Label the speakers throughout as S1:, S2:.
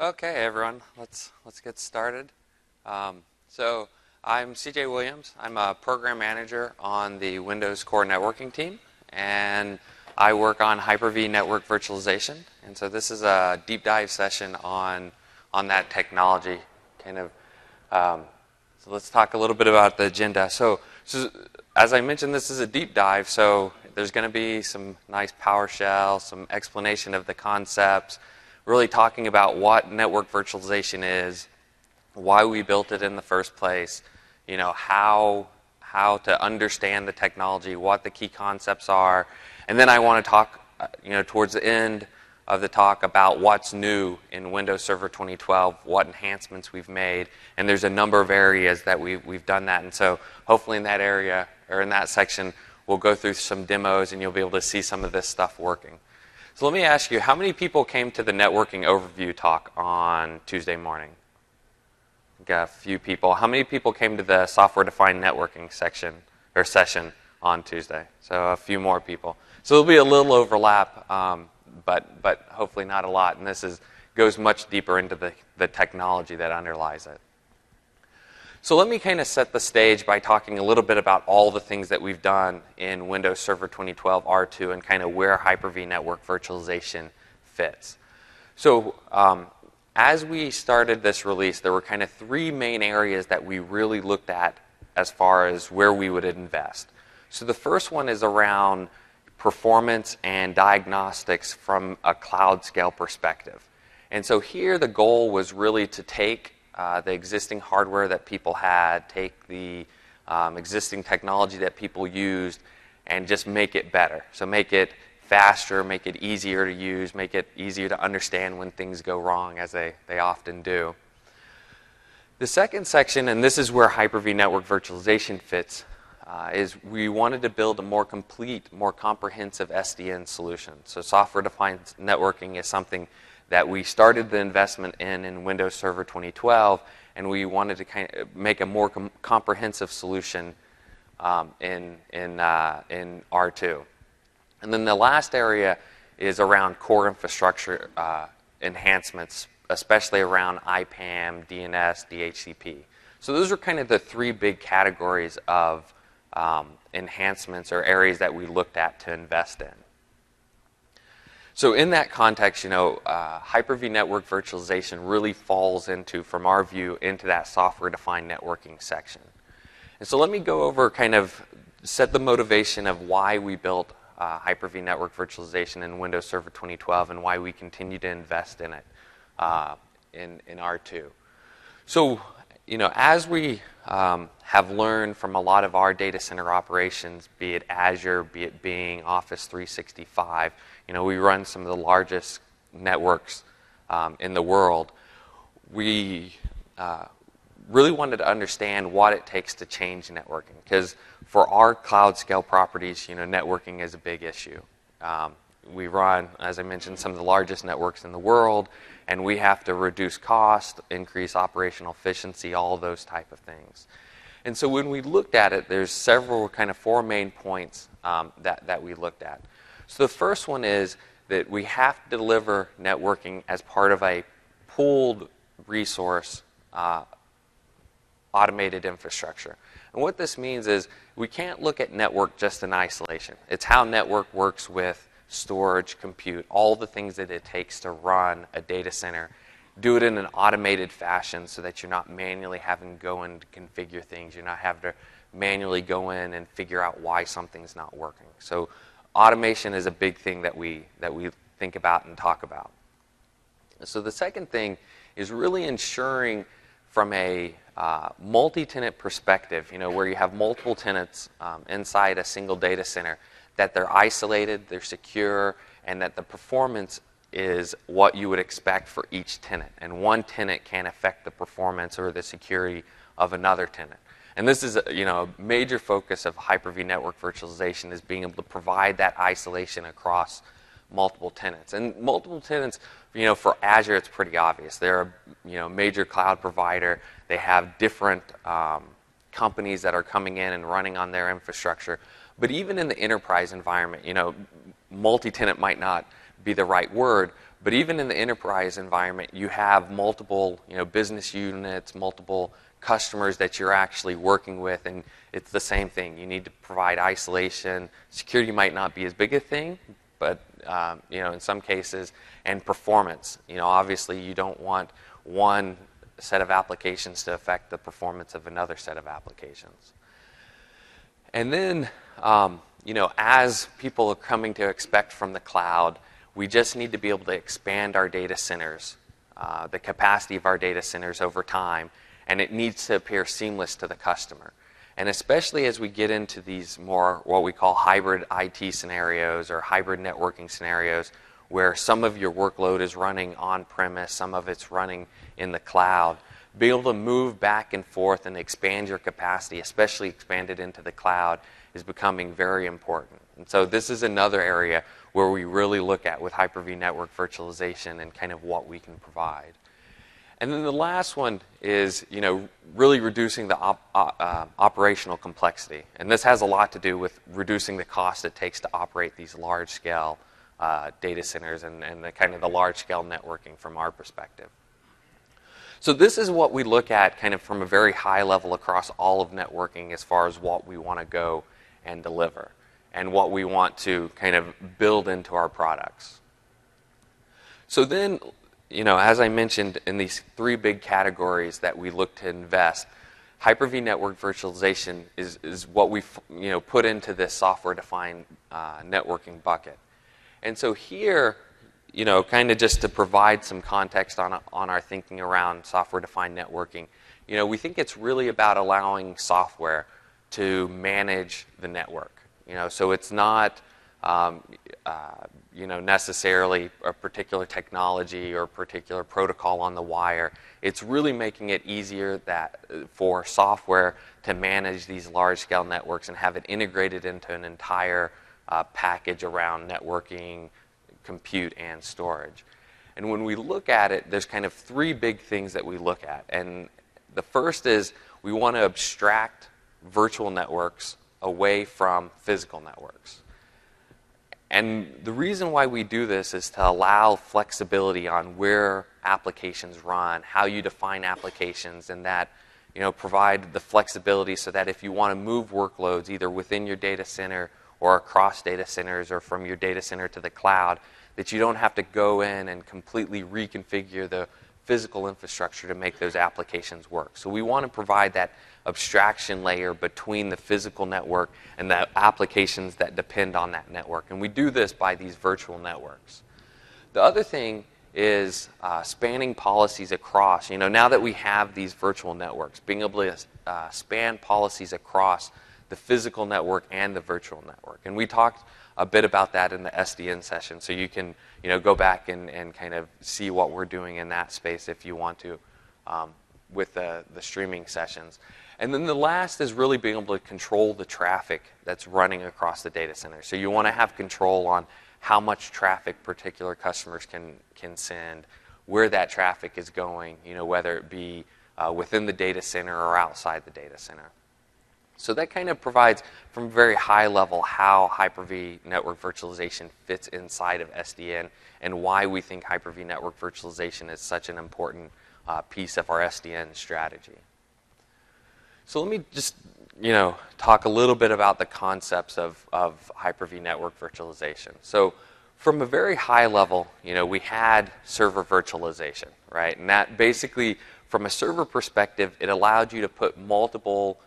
S1: Okay, everyone, let's get started. So I'm CJ Williams. I'm a program manager on the Windows Core Networking team, and I work on Hyper-V network virtualization. And so this is a deep dive session on that technology. So let's talk a little bit about the agenda. So as I mentioned, this is a deep dive. So there's going to be some nice PowerShell, some explanation of the concepts. Really talking about what network virtualization is, why we built it in the first place, how to understand the technology, what the key concepts are, and then I want to talk, towards the end of the talk about what's new in Windows Server 2012, what enhancements we've made, and there's a number of areas that we've done that, and so hopefully in that area or in that section, we'll go through some demos and you'll be able to see some of this stuff working. So let me ask you, how many people came to the networking overview talk on Tuesday morning? Got a few people. How many people came to the software-defined networking section or session on Tuesday? So a few more people. So there'll be a little overlap, but hopefully not a lot. And this goes much deeper into the technology that underlies it. So let me kind of set the stage by talking a little bit about all the things that we've done in Windows Server 2012 R2 and kind of where Hyper-V network virtualization fits. So as we started this release, there were kind of three main areas that we really looked at as far as where we would invest. So the first one is around performance and diagnostics from a cloud scale perspective. And so here the goal was really to take the existing hardware that people had, take the existing technology that people used, and just make it better. So make it faster, make it easier to use, make it easier to understand when things go wrong, as they often do. The second section, and this is where Hyper-V network virtualization fits, is we wanted to build a more complete, more comprehensive SDN solution. So software-defined networking is something that we started the investment in Windows Server 2012, and we wanted to kind of make a more comprehensive solution in R2. And then the last area is around core infrastructure enhancements, especially around IPAM, DNS, DHCP. So those are kind of the three big categories of enhancements or areas that we looked at to invest in. So in that context, Hyper-V network virtualization really falls into, from our view, into that software-defined networking section. And so let me go over kind of set the motivation of why we built Hyper-V network virtualization in Windows Server 2012 and why we continue to invest in it in R2. So, as we have learned from a lot of our data center operations, be it Azure, be it Bing, Office 365, we run some of the largest networks in the world. We really wanted to understand what it takes to change networking, because for our cloud scale properties, networking is a big issue. We run, as I mentioned, some of the largest networks in the world, and we have to reduce cost, increase operational efficiency, all of those type of things. And so when we looked at it, there's several kind of four main points that we looked at. So the first one is that we have to deliver networking as part of a pooled resource automated infrastructure. And what this means is we can't look at network just in isolation. It's how network works with storage, compute, all the things that it takes to run a data center. Do it in an automated fashion so that you're not manually having to go in and configure things. You're not having to manually go in and figure out why something's not working. So automation is a big thing that we think about and talk about. So the second thing is really ensuring from a multi-tenant perspective, where you have multiple tenants inside a single data center, that they're isolated, they're secure, and that the performance is what you would expect for each tenant. And one tenant can't affect the performance or the security of another tenant. And this is a major focus of Hyper-V network virtualization, is being able to provide that isolation across multiple tenants. And multiple tenants, for Azure, it's pretty obvious. They're a major cloud provider. They have different companies that are coming in and running on their infrastructure. But even in the enterprise environment, multi-tenant might not be the right word, But even in the enterprise environment, you have multiple, business units, multiple customers that you're actually working with, and it's the same thing. You need to provide isolation. Security might not be as big a thing, but in some cases, and performance. Obviously, you don't want one set of applications to affect the performance of another set of applications. And then, as people are coming to expect from the cloud, we just need to be able to expand our data centers, the capacity of our data centers over time, and it needs to appear seamless to the customer. And especially as we get into these more what we call hybrid IT scenarios or hybrid networking scenarios, where some of your workload is running on-premise, some of it's running in the cloud, be able to move back and forth and expand your capacity, especially expand it into the cloud, is becoming very important. And so this is another area where we really look at with Hyper-V network virtualization and kind of what we can provide. And then the last one is, really reducing the operational complexity. And this has a lot to do with reducing the cost it takes to operate these large-scale data centers and the kind of the large-scale networking from our perspective. So this is what we look at kind of from a very high level across all of networking as far as what we want to go and deliver and what we want to kind of build into our products. So then, as I mentioned, in these three big categories that we look to invest, Hyper-V network virtualization is what we put into this software-defined networking bucket. And so here, kind of just to provide some context on our thinking around software-defined networking, we think it's really about allowing software to manage the network. So it's not, necessarily a particular technology or a particular protocol on the wire. It's really making it easier for software to manage these large-scale networks and have it integrated into an entire package around networking, compute, and storage. And when we look at it, there's kind of three big things that we look at. And the first is we want to abstract virtual networks away from physical networks. And the reason why we do this is to allow flexibility on where applications run, how you define applications, and that provide the flexibility so that if you want to move workloads either within your data center or across data centers or from your data center to the cloud, that you don't have to go in and completely reconfigure the physical infrastructure to make those applications work. So we want to provide that abstraction layer between the physical network and the applications that depend on that network. And we do this by these virtual networks. The other thing is spanning policies across. Now that we have these virtual networks, being able to span policies across the physical network and the virtual network. And we talked a bit about that in the SDN session, so you can go back and kind of see what we're doing in that space if you want to with the streaming sessions. And then the last is really being able to control the traffic that's running across the data center. So you want to have control on how much traffic particular customers can send, where that traffic is going, whether it be within the data center or outside the data center. So that kind of provides, from a very high level, how Hyper-V network virtualization fits inside of SDN and why we think Hyper-V network virtualization is such an important piece of our SDN strategy. So let me just talk a little bit about the concepts of Hyper-V network virtualization. So from a very high level, we had server virtualization, right? And that basically, from a server perspective, it allowed you to put multiple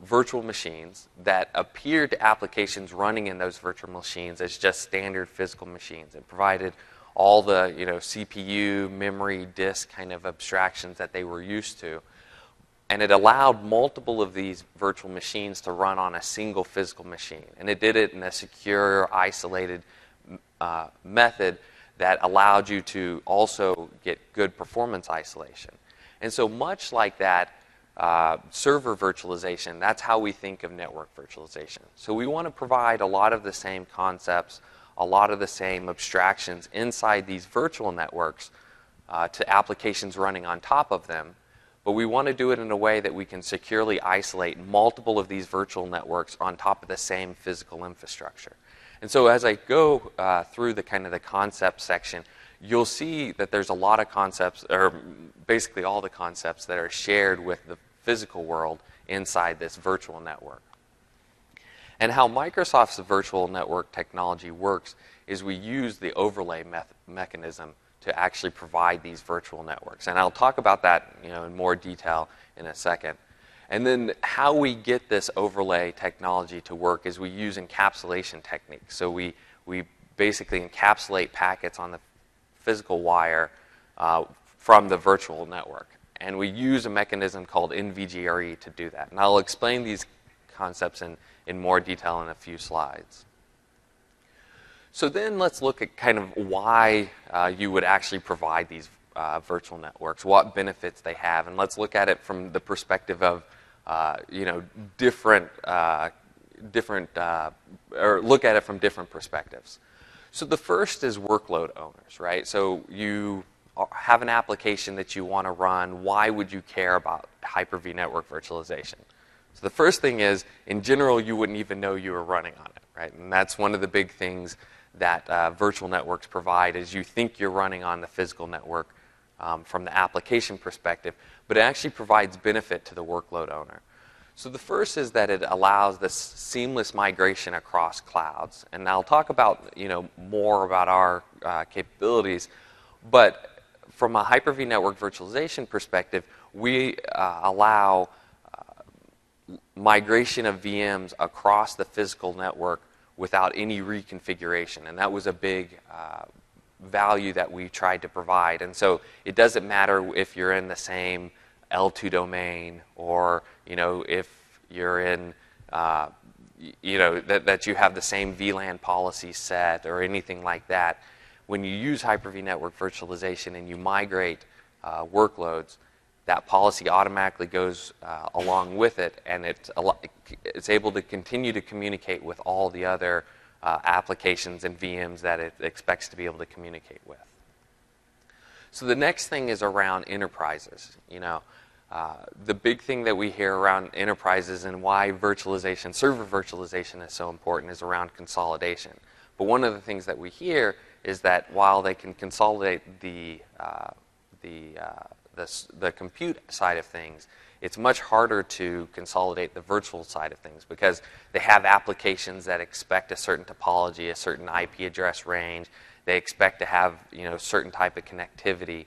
S1: virtual machines that appeared to applications running in those virtual machines as just standard physical machines. It provided all the CPU, memory, disk kind of abstractions that they were used to. And it allowed multiple of these virtual machines to run on a single physical machine. And it did it in a secure, isolated method that allowed you to also get good performance isolation. And so much like that, server virtualization, that's how we think of network virtualization. So we want to provide a lot of the same concepts, a lot of the same abstractions inside these virtual networks to applications running on top of them. But we want to do it in a way that we can securely isolate multiple of these virtual networks on top of the same physical infrastructure. And so as I go through the kind of the concept section, you'll see that there's a lot of concepts, or basically all the concepts that are shared with the physical world inside this virtual network. And how Microsoft's virtual network technology works is we use the overlay mechanism to actually provide these virtual networks. And I'll talk about that, in more detail in a second. And then how we get this overlay technology to work is we use encapsulation techniques. So we basically encapsulate packets on the physical wire from the virtual network. And we use a mechanism called NVGRE to do that. And I'll explain these concepts in more detail in a few slides. So then let's look at kind of why you would actually provide these virtual networks, what benefits they have, and let's look at it from the perspective of different, or look at it from different perspectives. So the first is workload owners, right? So you have an application that you want to run. Why would you care about Hyper-V network virtualization? So the first thing is, in general, you wouldn't even know you were running on it, right? And that's one of the big things that virtual networks provide, is you think you're running on the physical network from the application perspective, but it actually provides benefit to the workload owner. So the first is that it allows this seamless migration across clouds. And I'll talk about more about our capabilities, but from a Hyper-V network virtualization perspective, we allow migration of VMs across the physical network without any reconfiguration. And that was a big value that we tried to provide. And so it doesn't matter if you're in the same L2 domain, or if you're in that you have the same VLAN policy set or anything like that. When you use Hyper-V network virtualization and you migrate workloads, that policy automatically goes along with it, and it's able to continue to communicate with all the other applications and VMs that it expects to be able to communicate with. So the next thing is around enterprises. The big thing that we hear around enterprises and why virtualization, server virtualization, is so important is around consolidation. But one of the things that we hear is that while they can consolidate the compute side of things, it's much harder to consolidate the virtual side of things, because they have applications that expect a certain topology, a certain IP address range. They expect to have certain type of connectivity,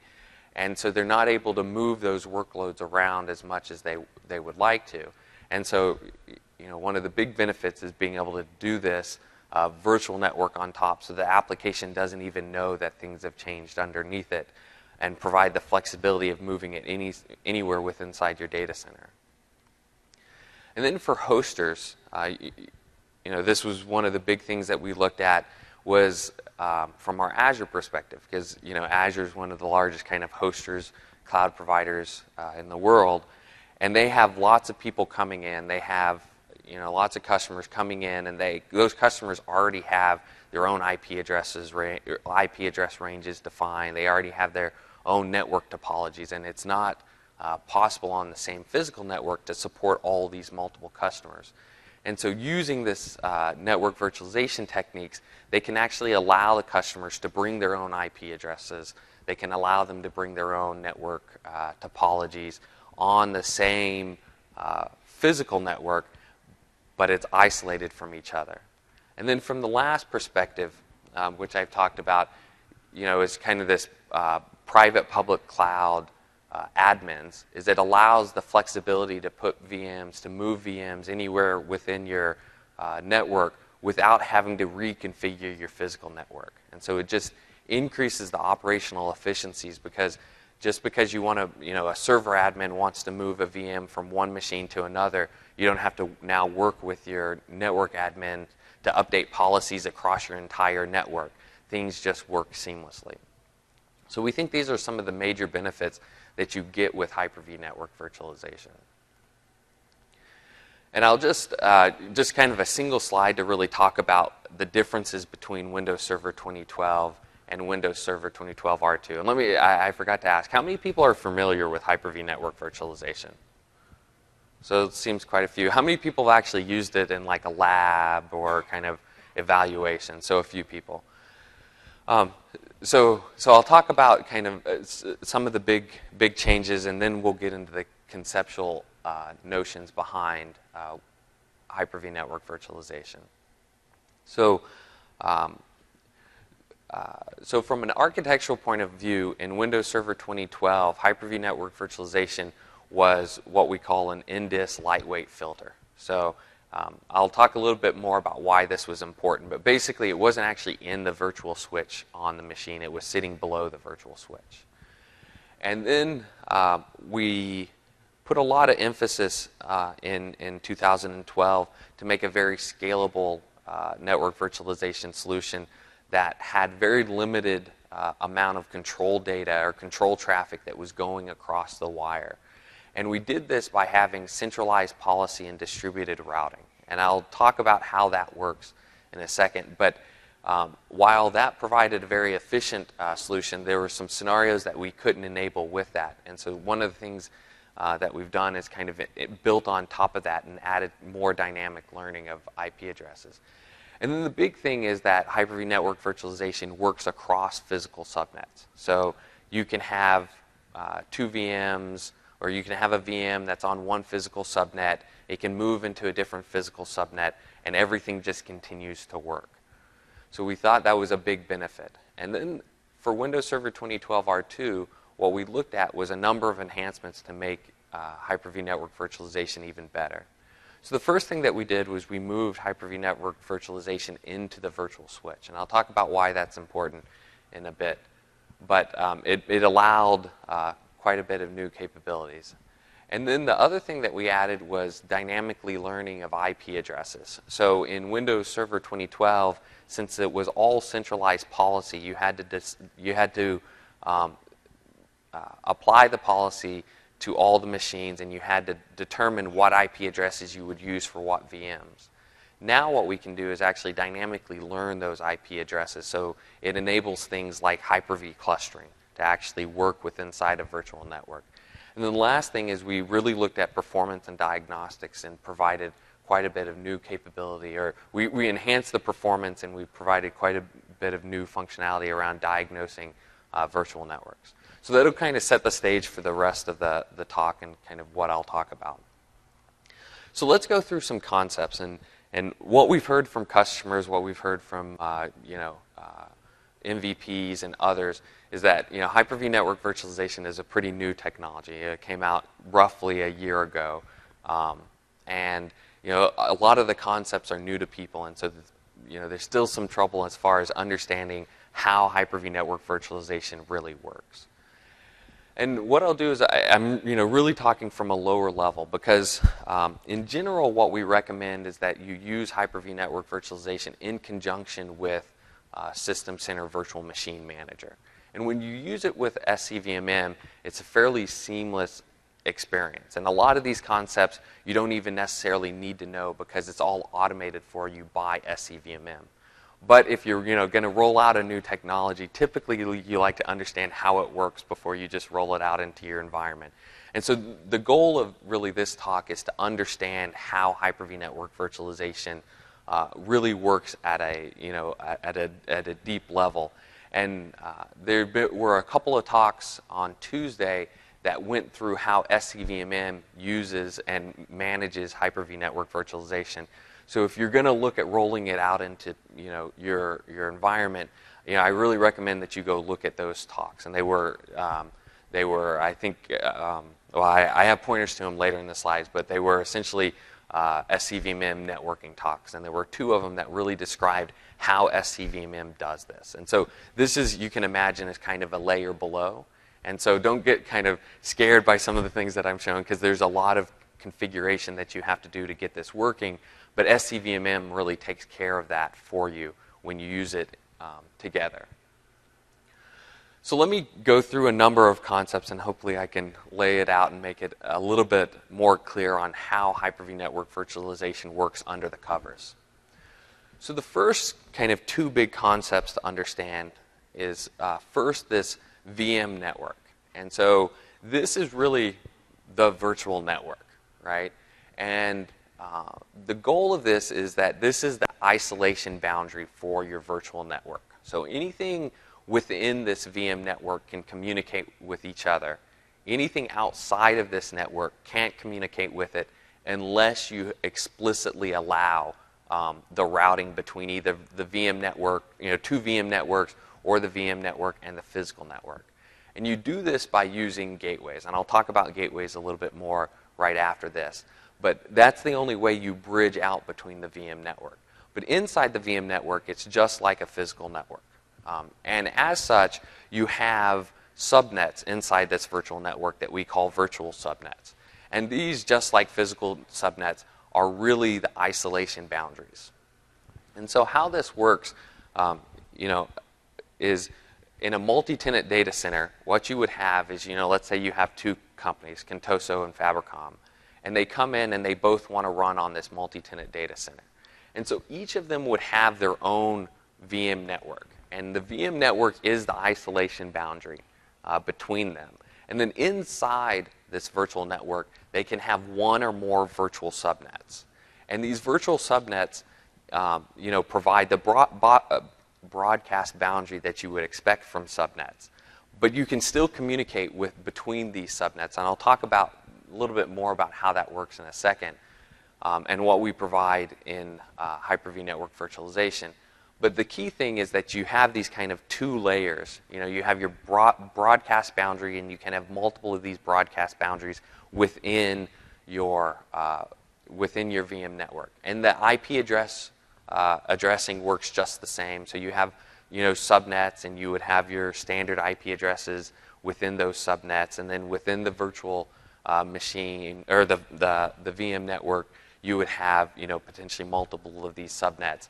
S1: and so they're not able to move those workloads around as much as they would like to. And so one of the big benefits is being able to do this virtual network on top, so the application doesn't even know that things have changed underneath it, and provide the flexibility of moving it anywhere within inside your data center. And then for hosters, this was one of the big things that we looked at, was from our Azure perspective, because Azure is one of the largest kind of hosters, cloud providers in the world, and they have lots of people coming in. They have lots of customers coming in, and those customers already have their own IP address ranges defined. They already have their own network topologies, and it's not possible on the same physical network to support all these multiple customers. And so using this network virtualization techniques, they can actually allow the customers to bring their own IP addresses. They can allow them to bring their own network topologies on the same physical network, but it's isolated from each other. And then from the last perspective, which I've talked about, is kind of this private public cloud admins, is it allows the flexibility to put VMs, to move VMs anywhere within your network without having to reconfigure your physical network. And so it just increases the operational efficiencies, because just because you want to, a server admin wants to move a VM from one machine to another, you don't have to now work with your network admin to update policies across your entire network. Things just work seamlessly. So we think these are some of the major benefits that you get with Hyper-V network virtualization. And I'll just kind of a single slide to really talk about the differences between Windows Server 2012 and Windows Server 2012 R2. And I forgot to ask, how many people are familiar with Hyper-V network virtualization? So it seems quite a few. How many people have actually used it in like a lab or kind of evaluation? So a few people. So I'll talk about kind of some of the big changes, and then we'll get into the conceptual notions behind Hyper-V network virtualization. So, so from an architectural point of view, in Windows Server 2012, Hyper-V network virtualization was what we call an NDIS lightweight filter. So I'll talk a little bit more about why this was important, but basically it wasn't actually in the virtual switch on the machine. It was sitting below the virtual switch. And then we put a lot of emphasis in 2012 to make a very scalable network virtualization solution that had very limited amount of control data or control traffic that was going across the wire. And we did this by having centralized policy and distributed routing. And I'll talk about how that works in a second. But while that provided a very efficient solution, there were some scenarios that we couldn't enable with that. And so one of the things that we've done is kind of built on top of that and added more dynamic learning of IP addresses. And then the big thing is that Hyper-V network virtualization works across physical subnets. So you can have 2 VMs, or you can have a VM that's on one physical subnet. It can move into a different physical subnet, and everything just continues to work. So we thought that was a big benefit. And then for Windows Server 2012 R2, what we looked at was a number of enhancements to make Hyper-V network virtualization even better. So the first thing that we did was we moved Hyper-V network virtualization into the virtual switch. And I'll talk about why that's important in a bit. But it allowed quite a bit of new capabilities. And then the other thing that we added was dynamically learning of IP addresses. So in Windows Server 2012, since it was all centralized policy, you had to apply the policy to all the machines, and you had to determine what IP addresses you would use for what VMs. Now what we can do is actually dynamically learn those IP addresses, so it enables things like Hyper-V clustering to actually work with inside a virtual network. And then the last thing is we really looked at performance and diagnostics and provided quite a bit of new capability, or we enhanced the performance and we provided quite a bit of new functionality around diagnosing virtual networks. So that'll kind of set the stage for the rest of the talk and kind of what I'll talk about. So let's go through some concepts and what we've heard from customers, what we've heard from MVPs and others is that Hyper-V network virtualization is a pretty new technology. It came out roughly a year ago, and a lot of the concepts are new to people, and so there's still some trouble as far as understanding how Hyper-V network virtualization really works. And what I'll do is I'm really talking from a lower level because in general what we recommend is that you use Hyper-V network virtualization in conjunction with System Center Virtual Machine Manager. And when you use it with SCVMM, it's a fairly seamless experience. And a lot of these concepts you don't even necessarily need to know because it's all automated for you by SCVMM. But if you're going to roll out a new technology, typically you like to understand how it works before you just roll it out into your environment. And so the goal of really this talk is to understand how Hyper-V network virtualization really works at a deep level. And there were a couple of talks on Tuesday that went through how SCVMM uses and manages Hyper-V network virtualization. So if you're going to look at rolling it out into your environment, I really recommend that you go look at those talks. And they were I think well, I have pointers to them later in the slides, but they were essentially SCVMM networking talks, and there were 2 of them that really described how SCVMM does this. And so this is, you can imagine, as kind of a layer below. And so don't get kind of scared by some of the things that I'm showing because there's a lot of configuration that you have to do to get this working. But SCVMM really takes care of that for you when you use it together. So let me go through a number of concepts, and hopefully I can lay it out and make it a little bit more clear on how Hyper-V network virtualization works under the covers. So the first kind of 2 big concepts to understand is first this VM network. And so this is really the virtual network, right? And the goal of this is that this is the isolation boundary for your virtual network. So anything within this VM network can communicate with each other. Anything outside of this network can't communicate with it unless you explicitly allow the routing between either the VM network, two VM networks, or the VM network and the physical network. And you do this by using gateways, and I'll talk about gateways a little bit more right after this. But that's the only way you bridge out between the VM network. But inside the VM network, it's just like a physical network. And as such, you have subnets inside this virtual network that we call virtual subnets. And these, just like physical subnets, are really the isolation boundaries. And so how this works, is in a multi-tenant data center, what you would have is, let's say you have two companies, Contoso and Fabricom, and they come in and they both want to run on this multi-tenant data center. And so each of them would have their own VM network. And the VM network is the isolation boundary between them. And then inside this virtual network, they can have one or more virtual subnets. And these virtual subnets, provide the broadcast boundary that you would expect from subnets. But you can still communicate between these subnets. And I'll talk a little bit more about how that works in a second, and what we provide in Hyper-V network virtualization. But the key thing is that you have these kind of two layers. You have your broadcast boundary, and you can have multiple of these broadcast boundaries within your VM network. And the IP addressing works just the same. So you have subnets, and you would have your standard IP addresses within those subnets, and then within the virtual machine or the VM network, you would have potentially multiple of these subnets.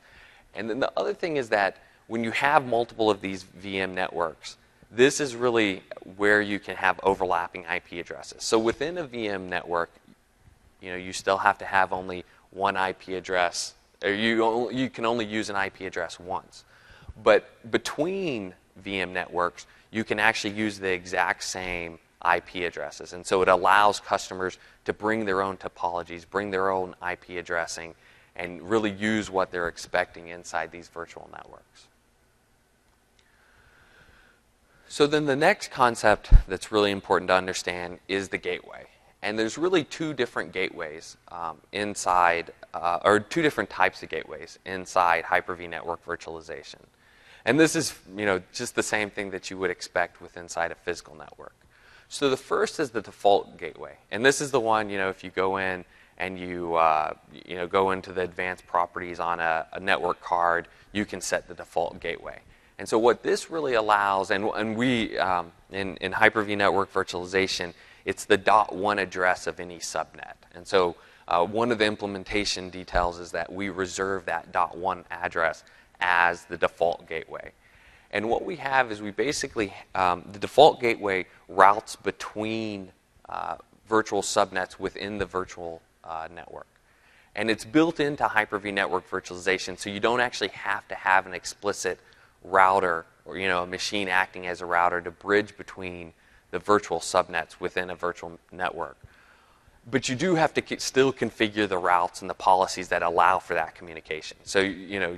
S1: And then the other thing is that when you have multiple of these VM networks, this is really where you can have overlapping IP addresses. So within a VM network, you still have to have only one IP address, or you can only use an IP address once. But between VM networks, you can actually use the exact same IP addresses. And so it allows customers to bring their own topologies, bring their own IP addressing, and really use what they're expecting inside these virtual networks. So then the next concept that's really important to understand is the gateway. And there's really two different gateways or two different types of gateways inside Hyper-V network virtualization. And this is, just the same thing that you would expect with inside a physical network. So the first is the default gateway. And this is the one, if you go in and you go into the advanced properties on a network card, you can set the default gateway. And so what this really allows, and we, in Hyper-V network virtualization, it's the .1 address of any subnet. And so one of the implementation details is that we reserve that .1 address as the default gateway. And what we have is we basically, the default gateway routes between virtual subnets within the virtual network. And it's built into Hyper-V network virtualization, so you don't actually have to have an explicit router or a machine acting as a router to bridge between the virtual subnets within a virtual network. But you do have to still configure the routes and the policies that allow for that communication. So you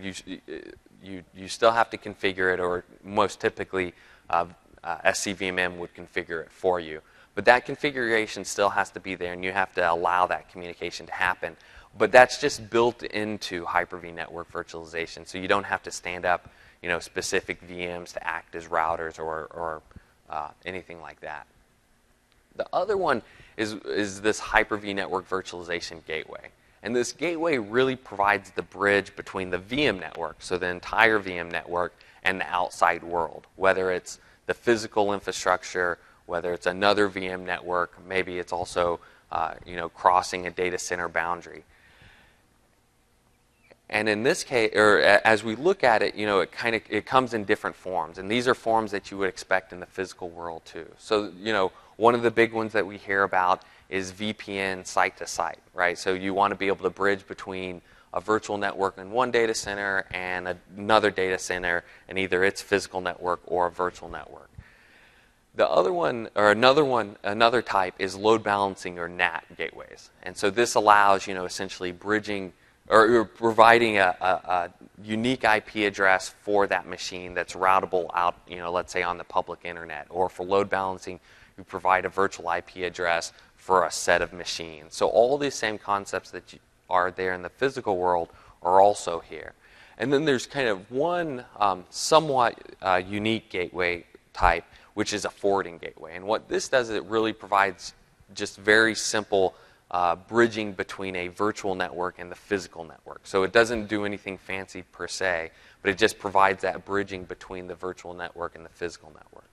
S1: still have to configure it, or most typically SCVMM would configure it for you. But that configuration still has to be there, and you have to allow that communication to happen. But that's just built into Hyper-V network virtualization, so you don't have to stand up specific VMs to act as routers or anything like that. The other one is this Hyper-V network virtualization gateway. And this gateway really provides the bridge between the VM network, so the entire VM network, and the outside world, whether it's the physical infrastructure, whether it's another VM network, maybe it's also crossing a data center boundary. And in this case, or as we look at it, it comes in different forms, and these are forms that you would expect in the physical world too. So one of the big ones that we hear about is VPN site to site, right? So you want to be able to bridge between a virtual network in one data center and another data center, and either its physical network or a virtual network. The other one, or another type, is load balancing or NAT gateways. And so this allows, essentially bridging or you're providing a unique IP address for that machine that's routable out, let's say on the public internet. Or for load balancing, you provide a virtual IP address for a set of machines. So all these same concepts that are there in the physical world are also here. And then there's kind of one somewhat unique gateway type, which is a forwarding gateway. And what this does is it really provides just very simple bridging between a virtual network and the physical network. So it doesn't do anything fancy per se, but it just provides that bridging between the virtual network and the physical network.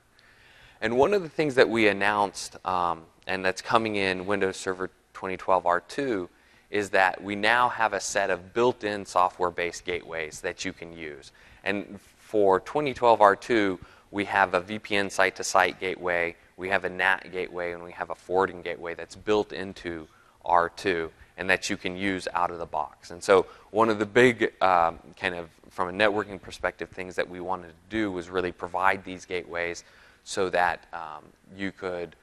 S1: And one of the things that we announced, and that's coming in Windows Server 2012 R2, is that we now have a set of built-in software-based gateways that you can use. And for 2012 R2, we have a VPN site-to-site gateway, we have a NAT gateway, and we have a forwarding gateway that's built into R2 and that you can use out of the box. And so one of the big kind of, from a networking perspective, things that we wanted to do was really provide these gateways so that you could,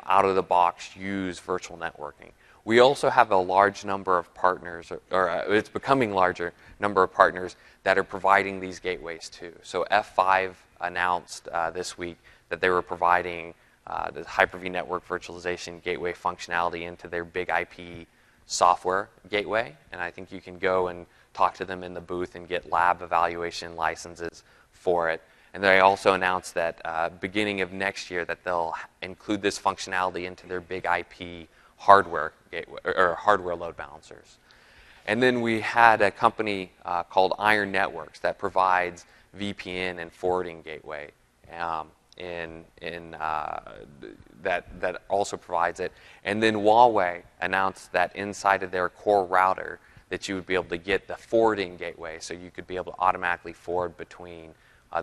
S1: out of the box, use virtual networking. We also have a large number of partners, or it's becoming larger number of partners that are providing these gateways too. So F5 announced this week that they were providing the Hyper-V network virtualization gateway functionality into their big IP software gateway. And I think you can go and talk to them in the booth and get lab evaluation licenses for it. And they also announced that beginning of next year that they'll include this functionality into their big IP hardware gateway, or hardware load balancers. And then we had a company called Iron Networks that provides VPN and forwarding gateway. That also provides it. And then Huawei announced that inside of their core router that you would be able to get the forwarding gateway, so you could be able to automatically forward between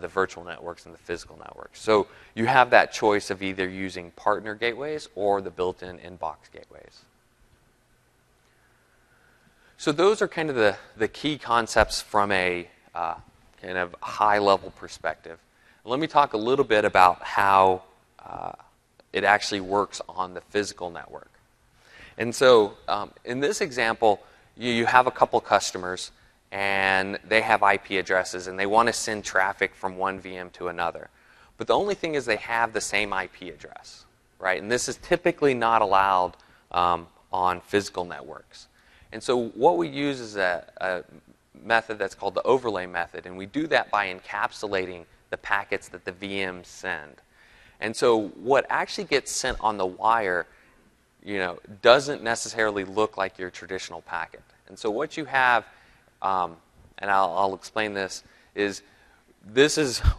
S1: the virtual networks and the physical networks. So you have that choice of either using partner gateways or the built-in in-box gateways. So those are kind of the key concepts from a kind of high-level perspective. Let me talk a little bit about how it actually works on the physical network. And so in this example, you have a couple customers, and they have IP addresses, and they want to send traffic from one VM to another. But the only thing is they have the same IP address, right? And this is typically not allowed on physical networks. And so what we use is a method that's called the overlay method, and we do that by encapsulating the packets that the VMs send. And so what actually gets sent on the wire, doesn't necessarily look like your traditional packet. And so what you have, and I'll explain this, is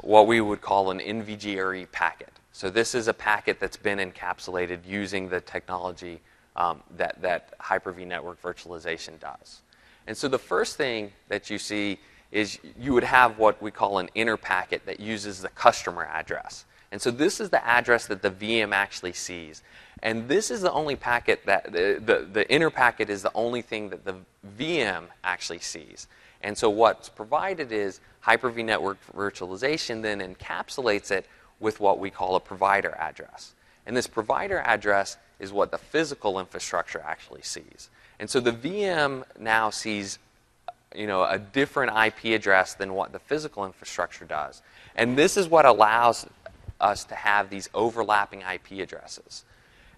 S1: what we would call an NVGRE packet. So this is a packet that's been encapsulated using the technology that Hyper-V network virtualization does. And so the first thing that you see is you would have what we call an inner packet that uses the customer address. And so this is the address that the VM actually sees. And this is the only packet that, the inner packet is the only thing that the VM actually sees. And so what's provided is Hyper-V network virtualization then encapsulates it with what we call a provider address. And this provider address is what the physical infrastructure actually sees. And so the VM now sees a different IP address than what the physical infrastructure does. And this is what allows us to have these overlapping IP addresses.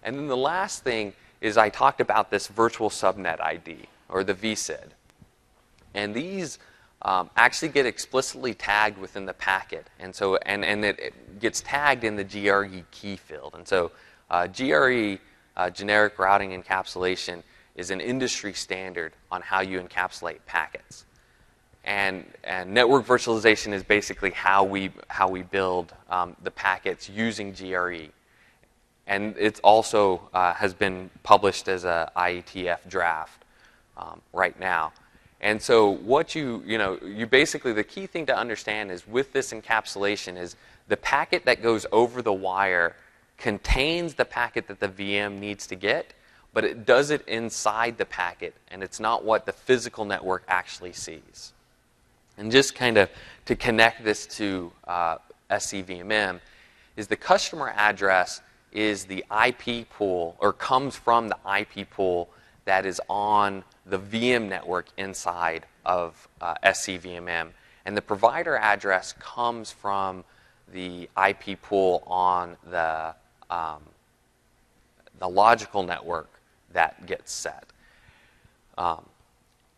S1: And then the last thing is I talked about this virtual subnet ID, or the VSID. And these actually get explicitly tagged within the packet. And so and it gets tagged in the GRE key field. And so GRE, generic routing encapsulation, is an industry standard on how you encapsulate packets. And network virtualization is basically how we build the packets using GRE. And it also has been published as a IETF draft right now. And so what you basically, the key thing to understand is with this encapsulation is the packet that goes over the wire contains the packet that the VM needs to get, but it does it inside the packet, and it's not what the physical network actually sees. And just kind of to connect this to SCVMM, is the customer address is the IP pool, or comes from the IP pool that is on the VM network inside of SCVMM. And the provider address comes from the IP pool on the logical network that gets set.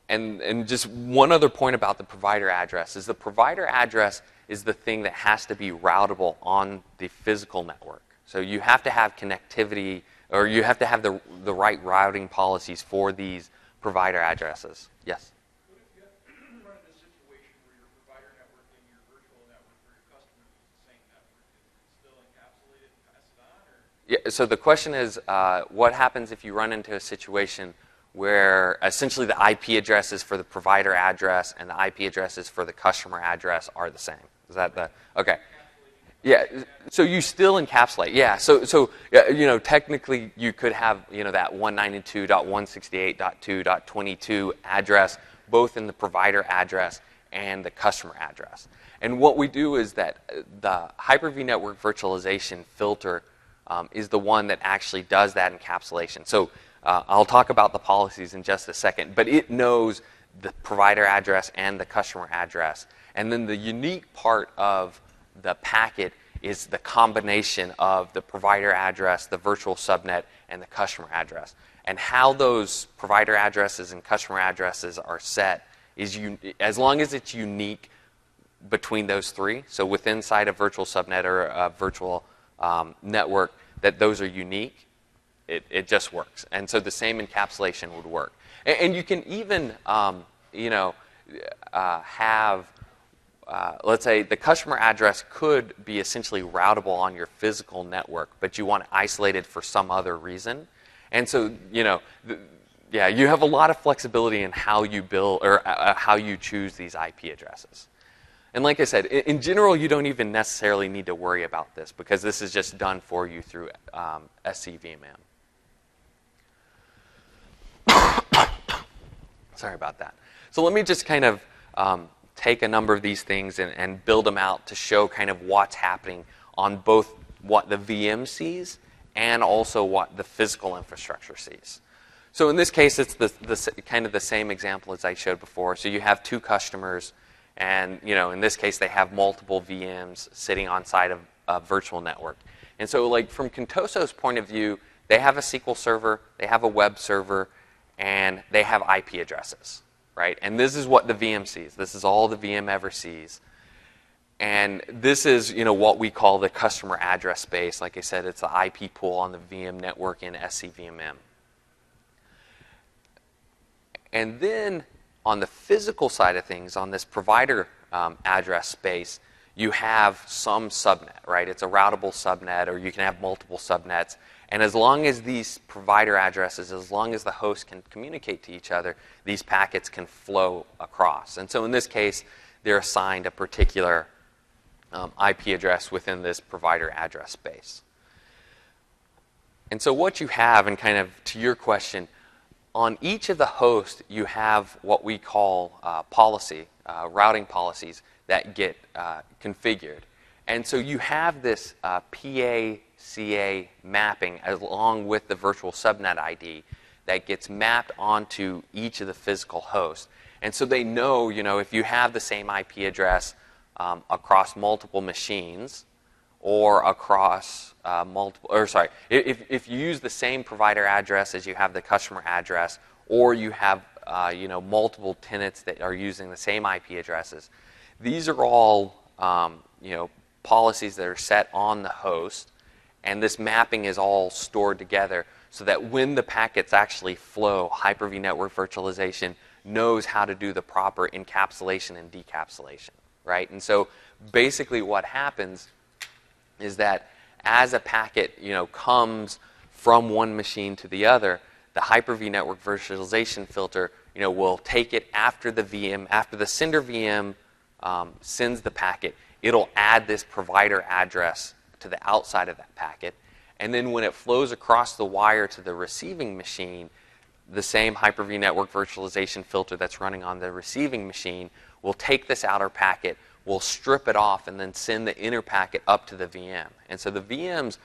S1: And just one other point about the provider address is the provider address is the thing that has to be routable on the physical network. So you have to have connectivity, or you have to have the right routing policies for these provider addresses. Yes?
S2: What if you run into a situation where your provider network and your virtual network for your customers is the same network? Is it still encapsulated and pass it on? Or?
S1: Yeah, so the question is, what happens if you run into a situation where essentially the IP addresses for the provider address and the IP addresses for the customer address are the same? Is that the okay? Yeah. So you still encapsulate. Yeah. So technically you could have that 192.168.2.22 address both in the provider address and the customer address. And what we do is that the Hyper-V network virtualization filter is the one that actually does that encapsulation. So I'll talk about the policies in just a second, but it knows the provider address and the customer address. And then the unique part of the packet is the combination of the provider address, the virtual subnet, and the customer address. And how those provider addresses and customer addresses are set is as long as it's unique between those three, so within inside a virtual subnet or a virtual network, that those are unique, it just works. And so the same encapsulation would work. And you can even, have, let's say the customer address could be essentially routable on your physical network, but you want it isolated for some other reason. And so, you have a lot of flexibility in how you build or how you choose these IP addresses. And like I said, in general, you don't even necessarily need to worry about this because this is just done for you through SCVMM. Sorry about that. So let me just kind of take a number of these things and build them out to show kind of what's happening on both what the VM sees and also what the physical infrastructure sees. So in this case, it's the kind of the same example as I showed before. So you have two customers, and in this case, they have multiple VMs sitting on side of a virtual network. And so, like from Contoso's point of view, they have a SQL server, they have a web server, and they have IP addresses, right? And this is what the VM sees. This is all the VM ever sees. And this is, what we call the customer address space. Like I said, it's the IP pool on the VM network in SCVMM. And then on the physical side of things, on this provider address space, you have some subnet, right? It's a routable subnet, or you can have multiple subnets. And as long as these provider addresses, as long as the host can communicate to each other, these packets can flow across. And so in this case, they're assigned a particular IP address within this provider address space. And so what you have, and kind of to your question, on each of the hosts, you have what we call routing policies that get configured. And so you have this PA-CA mapping along with the virtual subnet ID that gets mapped onto each of the physical hosts. And so they know, if you have the same IP address across multiple machines, or across if you use the same provider address as you have the customer address, or you have multiple tenants that are using the same IP addresses, these are all policies that are set on the host, and this mapping is all stored together so that when the packets actually flow, Hyper-V Network Virtualization knows how to do the proper encapsulation and decapsulation, right? And so basically what happens is that as a packet comes from one machine to the other, the Hyper-V Network Virtualization filter will take it after the sender VM sends the packet. It'll add this provider address to the outside of that packet, and then when it flows across the wire to the receiving machine, the same Hyper-V Network Virtualization filter that's running on the receiving machine will take this outer packet, will strip it off, and then send the inner packet up to the VM. And so the VMs,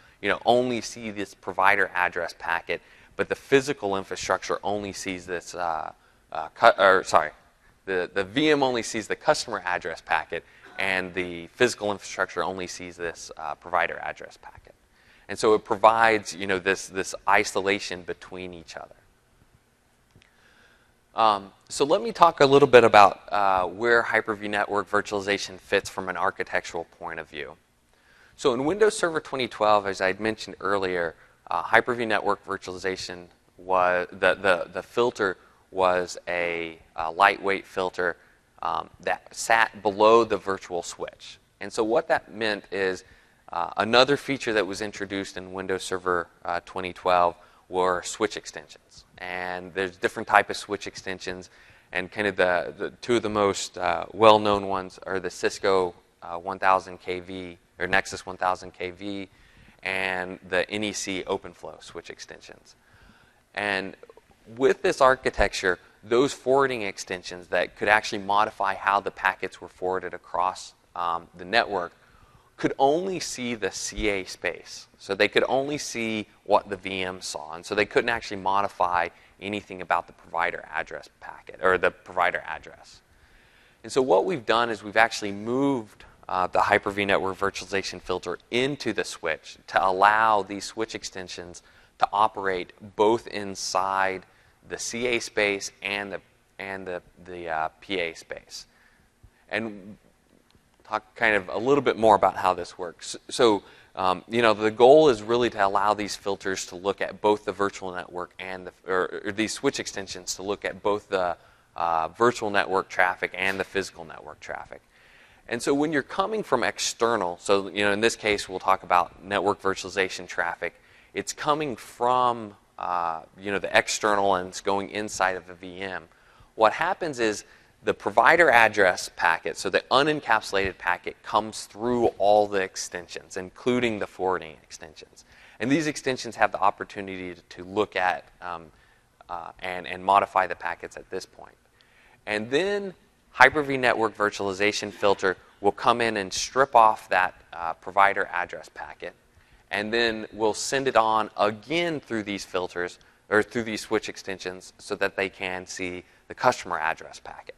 S1: only see this provider address packet, but the physical infrastructure only sees this the VM only sees the customer address packet, and the physical infrastructure only sees this provider address packet. And so it provides, this isolation between each other. So let me talk a little bit about where Hyper-V Network Virtualization fits from an architectural point of view. So in Windows Server 2012, as I had mentioned earlier, Hyper-V Network Virtualization was the filter was a lightweight filter that sat below the virtual switch. And so what that meant is another feature that was introduced in Windows Server 2012 were switch extensions. And there's different type of switch extensions, and kind of the two of the most well-known ones are the Cisco 1000 kV or Nexus 1000 kV and the NEC OpenFlow switch extensions. And with this architecture, those forwarding extensions that could actually modify how the packets were forwarded across the network could only see the CA space. So they could only see what the VM saw. And so they couldn't actually modify anything about the provider address packet or the provider address. And so what we've done is we've actually moved the Hyper-V Network Virtualization filter into the switch to allow these switch extensions to operate both inside the CA space and the PA space. And talk kind of a little bit more about how this works. So, the goal is really to allow these filters to look at both the virtual network and or these switch extensions to look at both the virtual network traffic and the physical network traffic. And so when you're coming from external, so in this case we'll talk about network virtualization traffic. It's coming from the external and it's going inside of a VM. What happens is the provider address packet, so the unencapsulated packet, comes through all the extensions, including the forwarding extensions. And these extensions have the opportunity to look at and modify the packets at this point. And then Hyper-V Network Virtualization filter will come in and strip off that provider address packet, and then we'll send it on again through these filters or through these switch extensions so that they can see the customer address packet.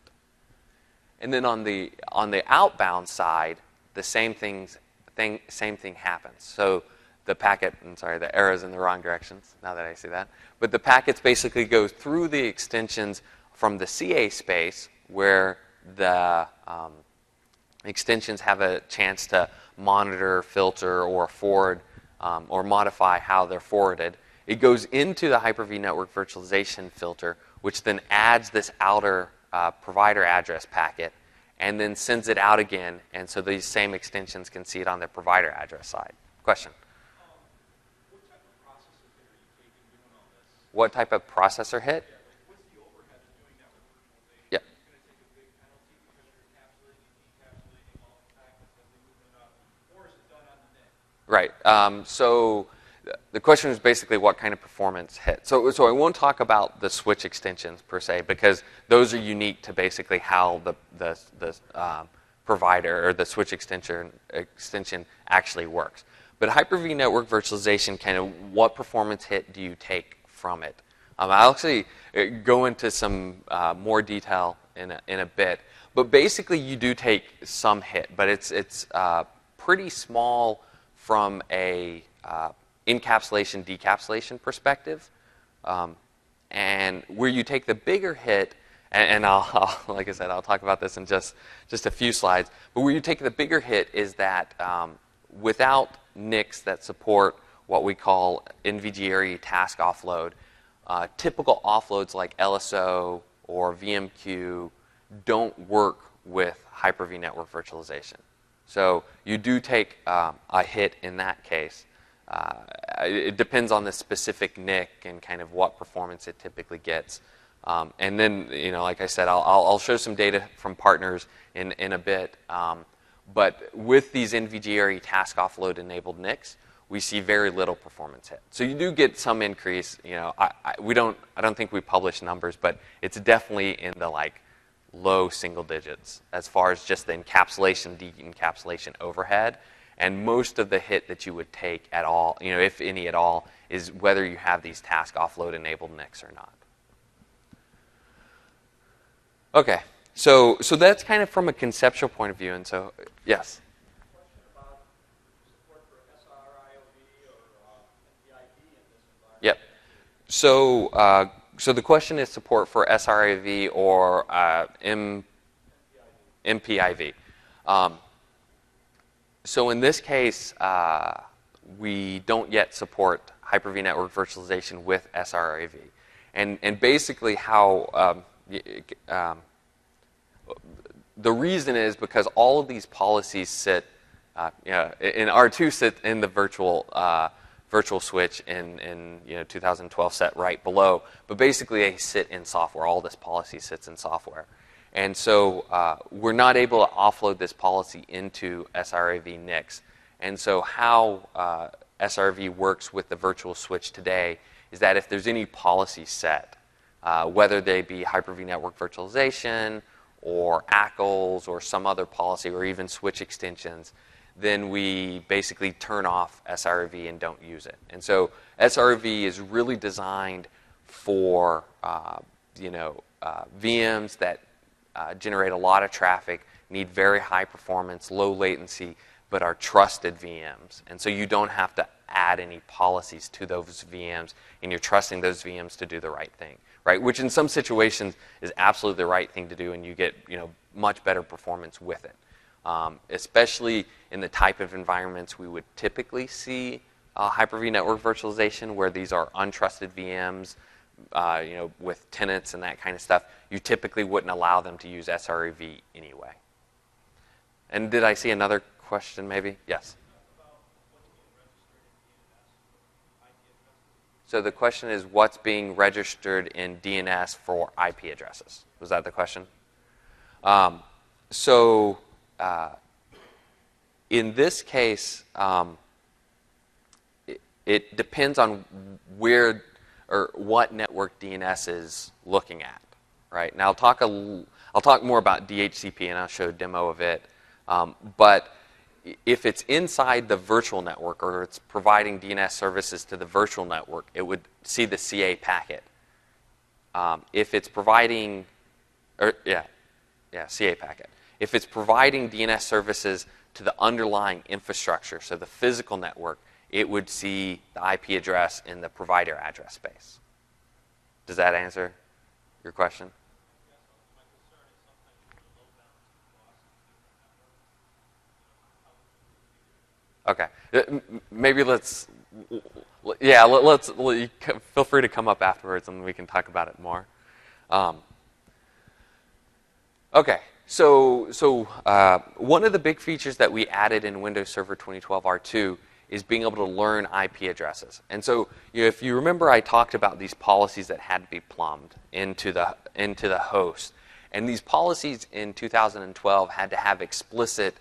S1: And then on the outbound side, the same thing happens. So the packet, the arrow's in the wrong directions now that I see that. But the packets basically go through the extensions from the CA space where the extensions have a chance to monitor, filter, or forward or modify how they're forwarded. It goes into the Hyper-V Network Virtualization filter, which then adds this outer provider address packet and then sends it out again, and so these same extensions can see it on the provider address side. Question?
S2: What type of processor hit are you taking doing on this?
S1: What type of processor hit?
S2: Yeah, what's the overhead of doing that with virtualization?
S1: Yeah.
S2: Is it going to take a big penalty because you're encapsulating and decapsulating all the packets as they move it up, or is it done on the NIC?
S1: Right. So the question is basically what kind of performance hit. So I won't talk about the switch extensions per se because those are unique to basically how the provider or the switch extension actually works. But Hyper-V Network Virtualization, kind of what performance hit do you take from it? I'll actually go into some more detail in a bit. But basically, you do take some hit, but it's pretty small from a encapsulation, decapsulation perspective. And where you take the bigger hit, and I'll like I said, I'll talk about this in just a few slides, but where you take the bigger hit is that without NICs that support what we call NVGRE task offload, typical offloads like LSO or VMQ don't work with Hyper-V Network Virtualization. So you do take a hit in that case. It depends on the specific NIC and kind of what performance it typically gets. And then, like I said, I'll show some data from partners in a bit. But with these NVGRE task offload enabled NICs, we see very little performance hit. So you do get some increase. I don't think we publish numbers, but it's definitely in the low single digits as far as just the encapsulation, de-encapsulation overhead. And most of the hit that you would take at all, if any at all, is whether you have these task offload enabled NICs or not. Okay, so that's kind of from a conceptual point of view, and so yes.
S2: Question about support for SRIOV or NPID in this environment.
S1: Yep. So the question is support for SRIV or MPIV. So in this case, we don't yet support Hyper-V network virtualization with SRIV. And basically how the reason is because all of these policies sit, in R2 sit in the virtual switch in 2012 set right below, but basically they sit in software. All this policy sits in software. And so we're not able to offload this policy into SRAV NICs. And so how SRV works with the virtual switch today is that if there's any policy set, whether they be Hyper-V network virtualization or ACLs or some other policy or even switch extensions, then we basically turn off SRV and don't use it. And so SRV is really designed for VMs that generate a lot of traffic, need very high performance, low latency, but are trusted VMs. And so you don't have to add any policies to those VMs, and you're trusting those VMs to do the right thing, right? Which in some situations is absolutely the right thing to do, and you get much better performance with it. Especially in the type of environments we would typically see Hyper-V network virtualization, where these are untrusted VMs, with tenants and that kind of stuff. You typically wouldn't allow them to use SREV anyway. And did I see another question, maybe? Yes. So the question is, what's being registered in DNS for IP addresses? Was that the question? In this case, it depends on where or what network DNS is looking at, right? Now I'll talk more about DHCP, and I'll show a demo of it. But if it's inside the virtual network or it's providing DNS services to the virtual network, it would see the CA packet. If it's providing, CA packet. If it's providing DNS services to the underlying infrastructure, so the physical network, it would see the IP address in the provider address space. Does that answer your question? Okay. Maybe let's feel free to come up afterwards and we can talk about it more. Okay. So one of the big features that we added in Windows Server 2012 R2 is being able to learn IP addresses. And so if you remember, I talked about these policies that had to be plumbed into the host. And these policies in 2012 had to have explicit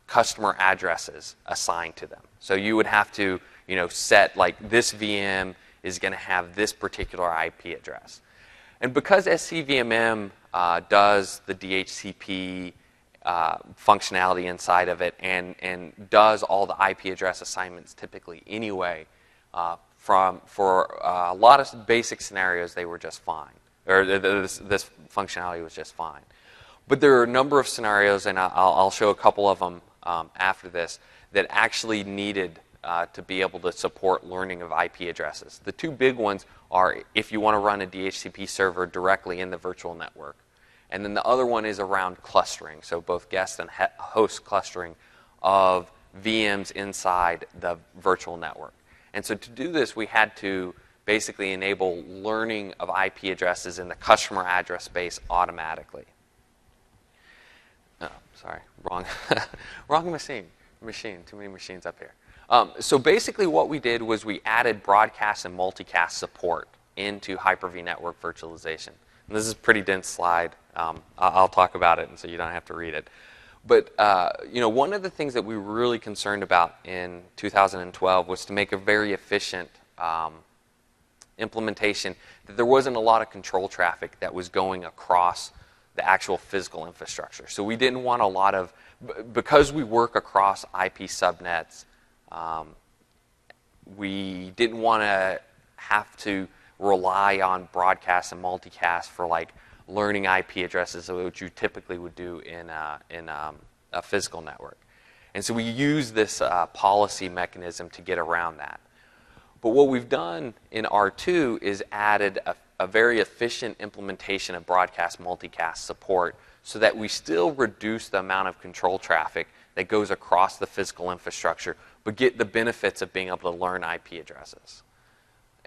S1: customer addresses assigned to them. So you would have to set like this VM is going to have this particular IP address. And because SCVMM does the DHCP functionality inside of it and does all the IP address assignments typically anyway, for a lot of basic scenarios, they were just fine. Or this functionality was just fine. But there are a number of scenarios, and I'll show a couple of them after this, that actually needed to be able to support learning of IP addresses. The two big ones are if you want to run a DHCP server directly in the virtual network. And then the other one is around clustering, so both guest and host clustering of VMs inside the virtual network. And so to do this, we had to basically enable learning of IP addresses in the customer address space automatically. Oh, sorry, wrong machine. Too many machines up here. So basically what we did was we added broadcast and multicast support into Hyper-V network virtualization. And this is a pretty dense slide. I'll talk about it, and so you don't have to read it. But one of the things that we were really concerned about in 2012 was to make a very efficient implementation, that there wasn't a lot of control traffic that was going across the actual physical infrastructure. So we didn't want a lot of, because we work across IP subnets, we didn't want to have to rely on broadcast and multicast for like learning IP addresses, which you typically would do in a physical network. And so we use this policy mechanism to get around that. But what we've done in R2 is added a very efficient implementation of broadcast multicast support so that we still reduce the amount of control traffic that goes across the physical infrastructure, but get the benefits of being able to learn IP addresses.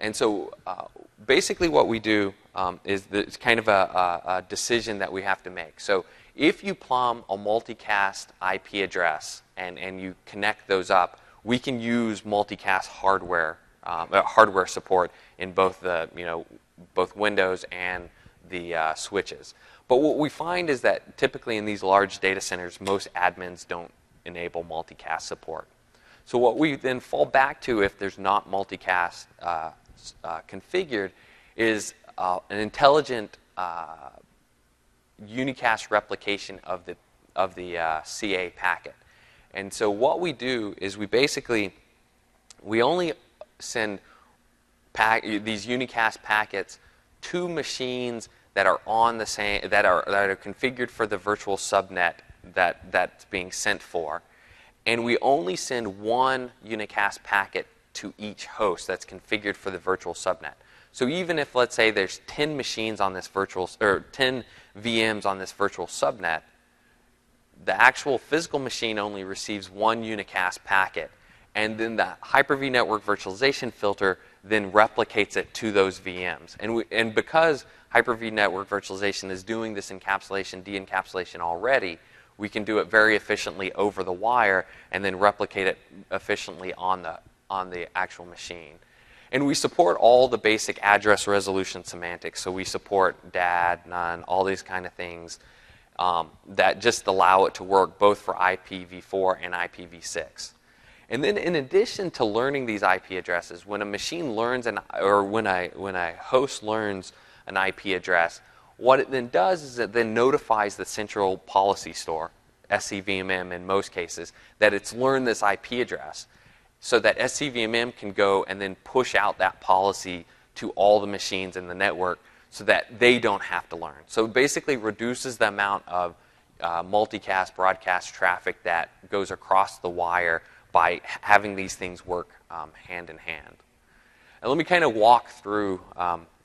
S1: And so basically what we do is it's kind of a decision that we have to make. So if you plumb a multicast IP address and you connect those up, we can use multicast hardware support in both both Windows and the switches. But what we find is that typically in these large data centers, most admins don't enable multicast support. So what we then fall back to, if there's not multicast configured, is an intelligent unicast replication of the CA packet. And so what we do is we only send these unicast packets to machines that are on the same that are configured for the virtual subnet that's being sent for, and we only send one unicast packet to each host that's configured for the virtual subnet. So even if, let's say, there's 10 machines on this 10 VMs on this virtual subnet, the actual physical machine only receives one unicast packet, and then the Hyper-V network virtualization filter then replicates it to those VMs. And because Hyper-V network virtualization is doing this encapsulation, de-encapsulation already, we can do it very efficiently over the wire and then replicate it efficiently on the actual machine. And we support all the basic address resolution semantics. So we support DAD, none, all these kind of things that just allow it to work both for IPv4 and IPv6. And then in addition to learning these IP addresses, when a machine learns when a host learns an IP address, what it then does is it then notifies the central policy store, SCVMM in most cases, that it's learned this IP address, so that SCVMM can go and then push out that policy to all the machines in the network so that they don't have to learn. So it basically reduces the amount of multicast broadcast traffic that goes across the wire by having these things work hand in hand. And let me kind of walk through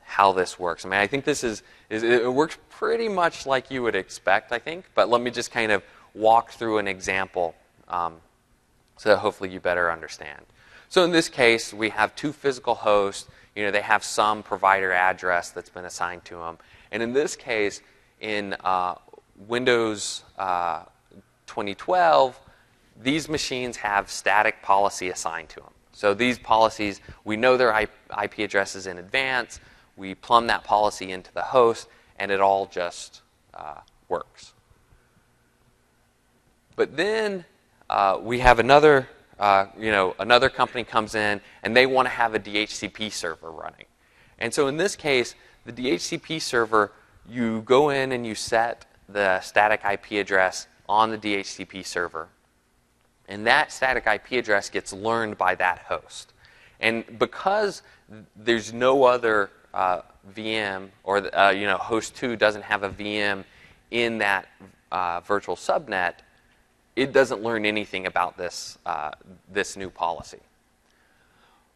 S1: how this works. I mean, I think it works pretty much like you would expect, I think, but let me just kind of walk through an example so that hopefully you better understand. So in this case, we have two physical hosts. They have some provider address that's been assigned to them. And in this case, in Windows 2012, these machines have static policy assigned to them. So these policies, we know their IP addresses in advance. We plumb that policy into the host, and it all just works. But then we have another company comes in, and they want to have a DHCP server running. And so in this case, the DHCP server, you go in and you set the static IP address on the DHCP server. And that static IP address gets learned by that host. And because there's no other VM, or host 2 doesn't have a VM in that virtual subnet, it doesn't learn anything about this new policy.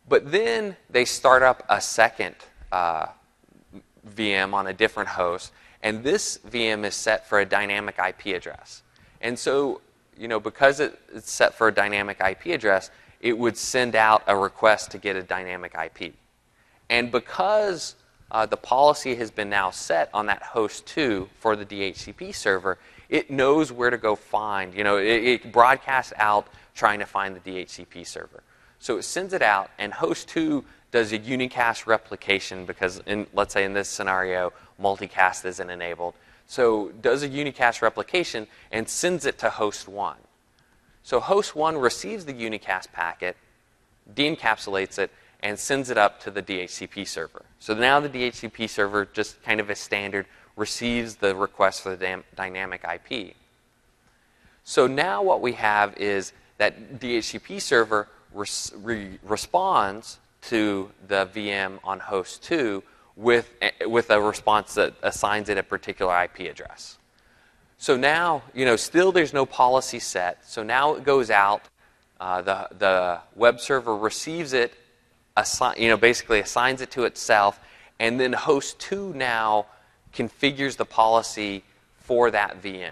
S1: But then they start up a second VM on a different host, and this VM is set for a dynamic IP address. And so, because it's set for a dynamic IP address, it would send out a request to get a dynamic IP. And because the policy has been now set on that host 2 for the DHCP server, it knows where to go find. It broadcasts out trying to find the DHCP server. So it sends it out, and host 2 does a unicast replication because, let's say in this scenario, multicast isn't enabled. So does a unicast replication and sends it to host 1. So host 1 receives the unicast packet, de-encapsulates it, and sends it up to the DHCP server. So now the DHCP server, just kind of as standard, receives the request for the dynamic IP. So now what we have is that DHCP server responds to the VM on host 2 with a response that assigns it a particular IP address. So now, still there's no policy set. So now it goes out. The web server receives it, basically assigns it to itself, and then host 2 now configures the policy for that VM.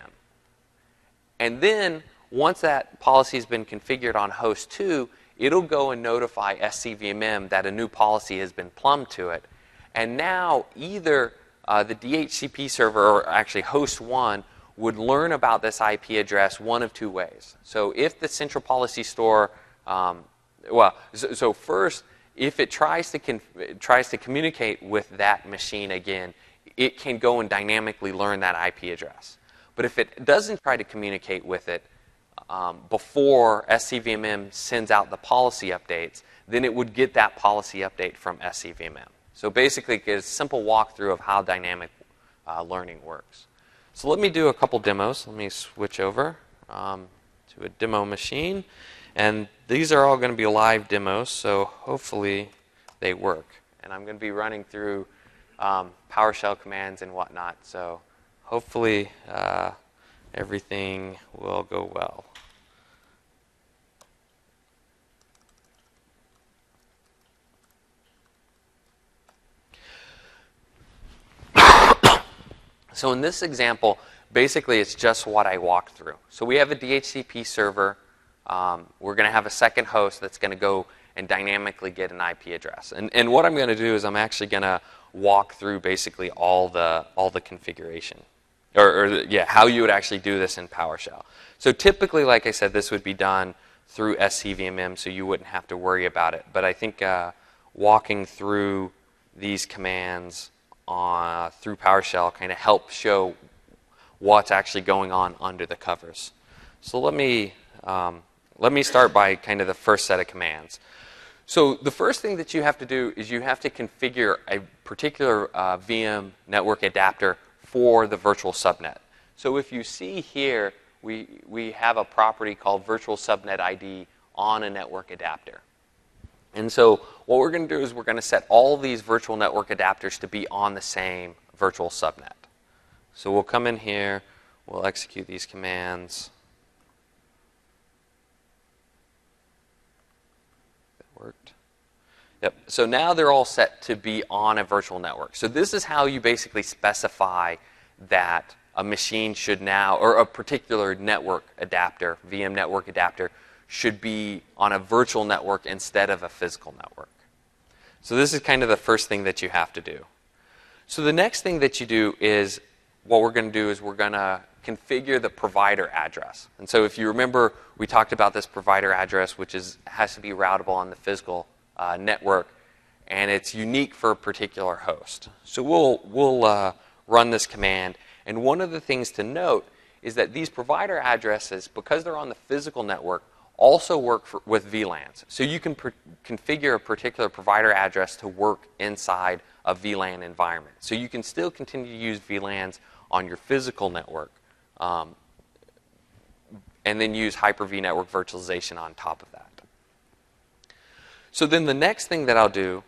S1: And then, once that policy has been configured on host 2, it'll go and notify SCVMM that a new policy has been plumbed to it. And now, either the DHCP server, or actually host 1, would learn about this IP address one of 2 ways. So if the central policy store, so first, if it tries to communicate with that machine again, it can go and dynamically learn that IP address. But if it doesn't try to communicate with it before SCVMM sends out the policy updates, then it would get that policy update from SCVMM. So basically, it's a simple walkthrough of how dynamic learning works. So let me do a couple demos. Let me switch over to a demo machine. And these are all going to be live demos, so hopefully they work. And I'm going to be running through PowerShell commands and whatnot. So hopefully everything will go well. So in this example, basically it's just what I walked through. So we have a DHCP server. We're going to have a second host that's going to go and dynamically get an IP address. And what I'm going to do is I'm actually going to walk through basically all the configuration, or how you would actually do this in PowerShell. So typically, like I said, this would be done through SCVMM, so you wouldn't have to worry about it. But I think walking through these commands through PowerShell kind of helps show what's actually going on under the covers. So let me start by kind of the first set of commands. So the first thing that you have to do is you have to configure a particular VM network adapter for the virtual subnet. So if you see here, we have a property called virtual subnet ID on a network adapter. And so what we're going to do is we're going to set all these virtual network adapters to be on the same virtual subnet. So we'll come in here, we'll execute these commands. That worked. Yep. So now they're all set to be on a virtual network. So this is how you basically specify that a machine should now, or a particular network adapter, VM network adapter, should be on a virtual network instead of a physical network. So this is kind of the first thing that you have to do. So the next thing that you do is, what we're going to do is we're going to configure the provider address. And so if you remember, we talked about this provider address, which has to be routable on the physical network, and it's unique for a particular host. So we'll run this command. And one of the things to note is that these provider addresses, because they're on the physical network, also work with VLANs. So you can configure a particular provider address to work inside a VLAN environment. So you can still continue to use VLANs on your physical network, and then use Hyper-V network virtualization on top of that. So then the next thing that I'll do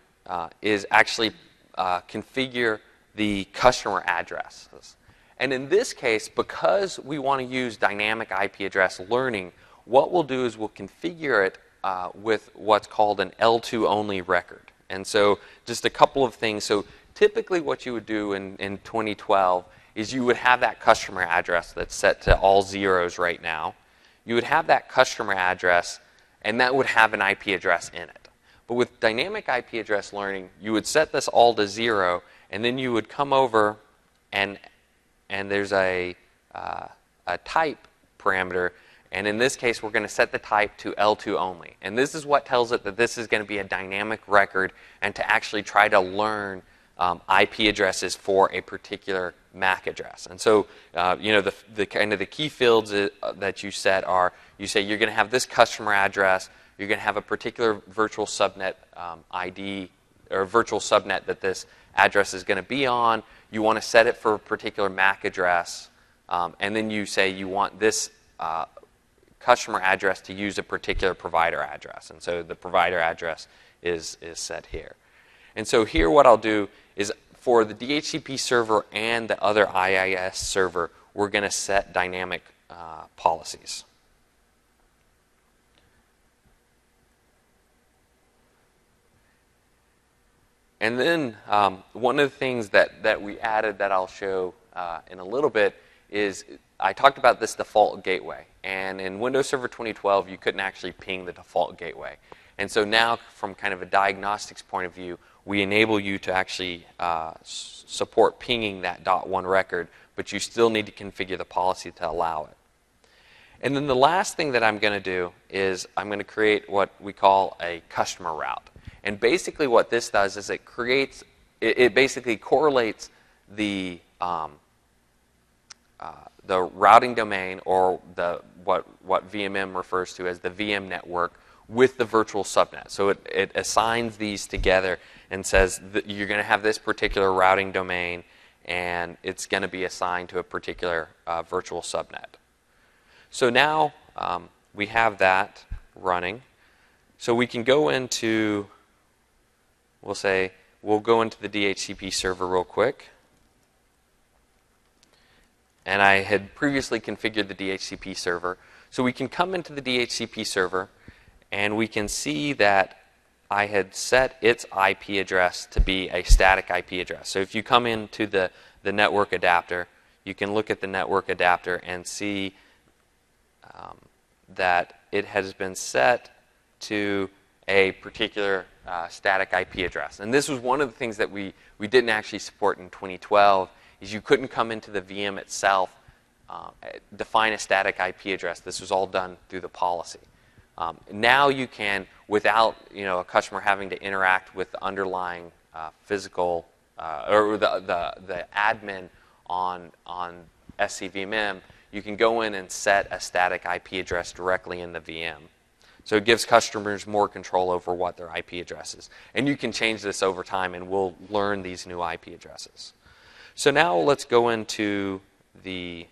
S1: is actually configure the customer addresses. And in this case, because we want to use dynamic IP address learning, what we'll do is we'll configure it with what's called an L2 only record. And so just a couple of things. So typically what you would do in 2012 is you would have that customer address that's set to all zeros right now. You would have that customer address, and that would have an IP address in it. But with dynamic IP address learning, you would set this all to 0, and then you would come over and there's a type parameter. And in this case, we're going to set the type to L2 only. And this is what tells it that this is going to be a dynamic record and to actually try to learn IP addresses for a particular MAC address. And so, the kind of the key fields that you set are, you say you're going to have this customer address, you're going to have a particular virtual subnet ID, or virtual subnet that this address is going to be on. You want to set it for a particular MAC address, and then you say you want this customer address to use a particular provider address. And so the provider address is set here. And so here what I'll do is, for the DHCP server and the other IIS server, we're going to set dynamic policies. And then one of the things that we added that I'll show in a little bit is I talked about this default gateway. And in Windows Server 2012, you couldn't actually ping the default gateway. And so now, from kind of a diagnostics point of view, we enable you to actually support pinging that .1 record, but you still need to configure the policy to allow it. And then the last thing that I'm going to do is I'm going to create what we call a customer route. And basically what this does is it basically correlates the routing domain, or what VMM refers to as the VM network, with the virtual subnet. So it assigns these together and says that you're going to have this particular routing domain, and it's going to be assigned to a particular virtual subnet. So now we have that running. So we can go into, we'll go into the DHCP server real quick. And I had previously configured the DHCP server. So we can come into the DHCP server, and we can see that I had set its IP address to be a static IP address. So if you come into the network adapter, you can look at the network adapter and see that it has been set to a particular static IP address. And this was one of the things that we didn't actually support in 2012, is you couldn't come into the VM itself, define a static IP address. This was all done through the policy. Now you can, without a customer having to interact with the underlying physical or the admin on SCVMM, you can go in and set a static IP address directly in the VM. So it gives customers more control over what their IP address is. And you can change this over time, and we'll learn these new IP addresses. So now let's go into the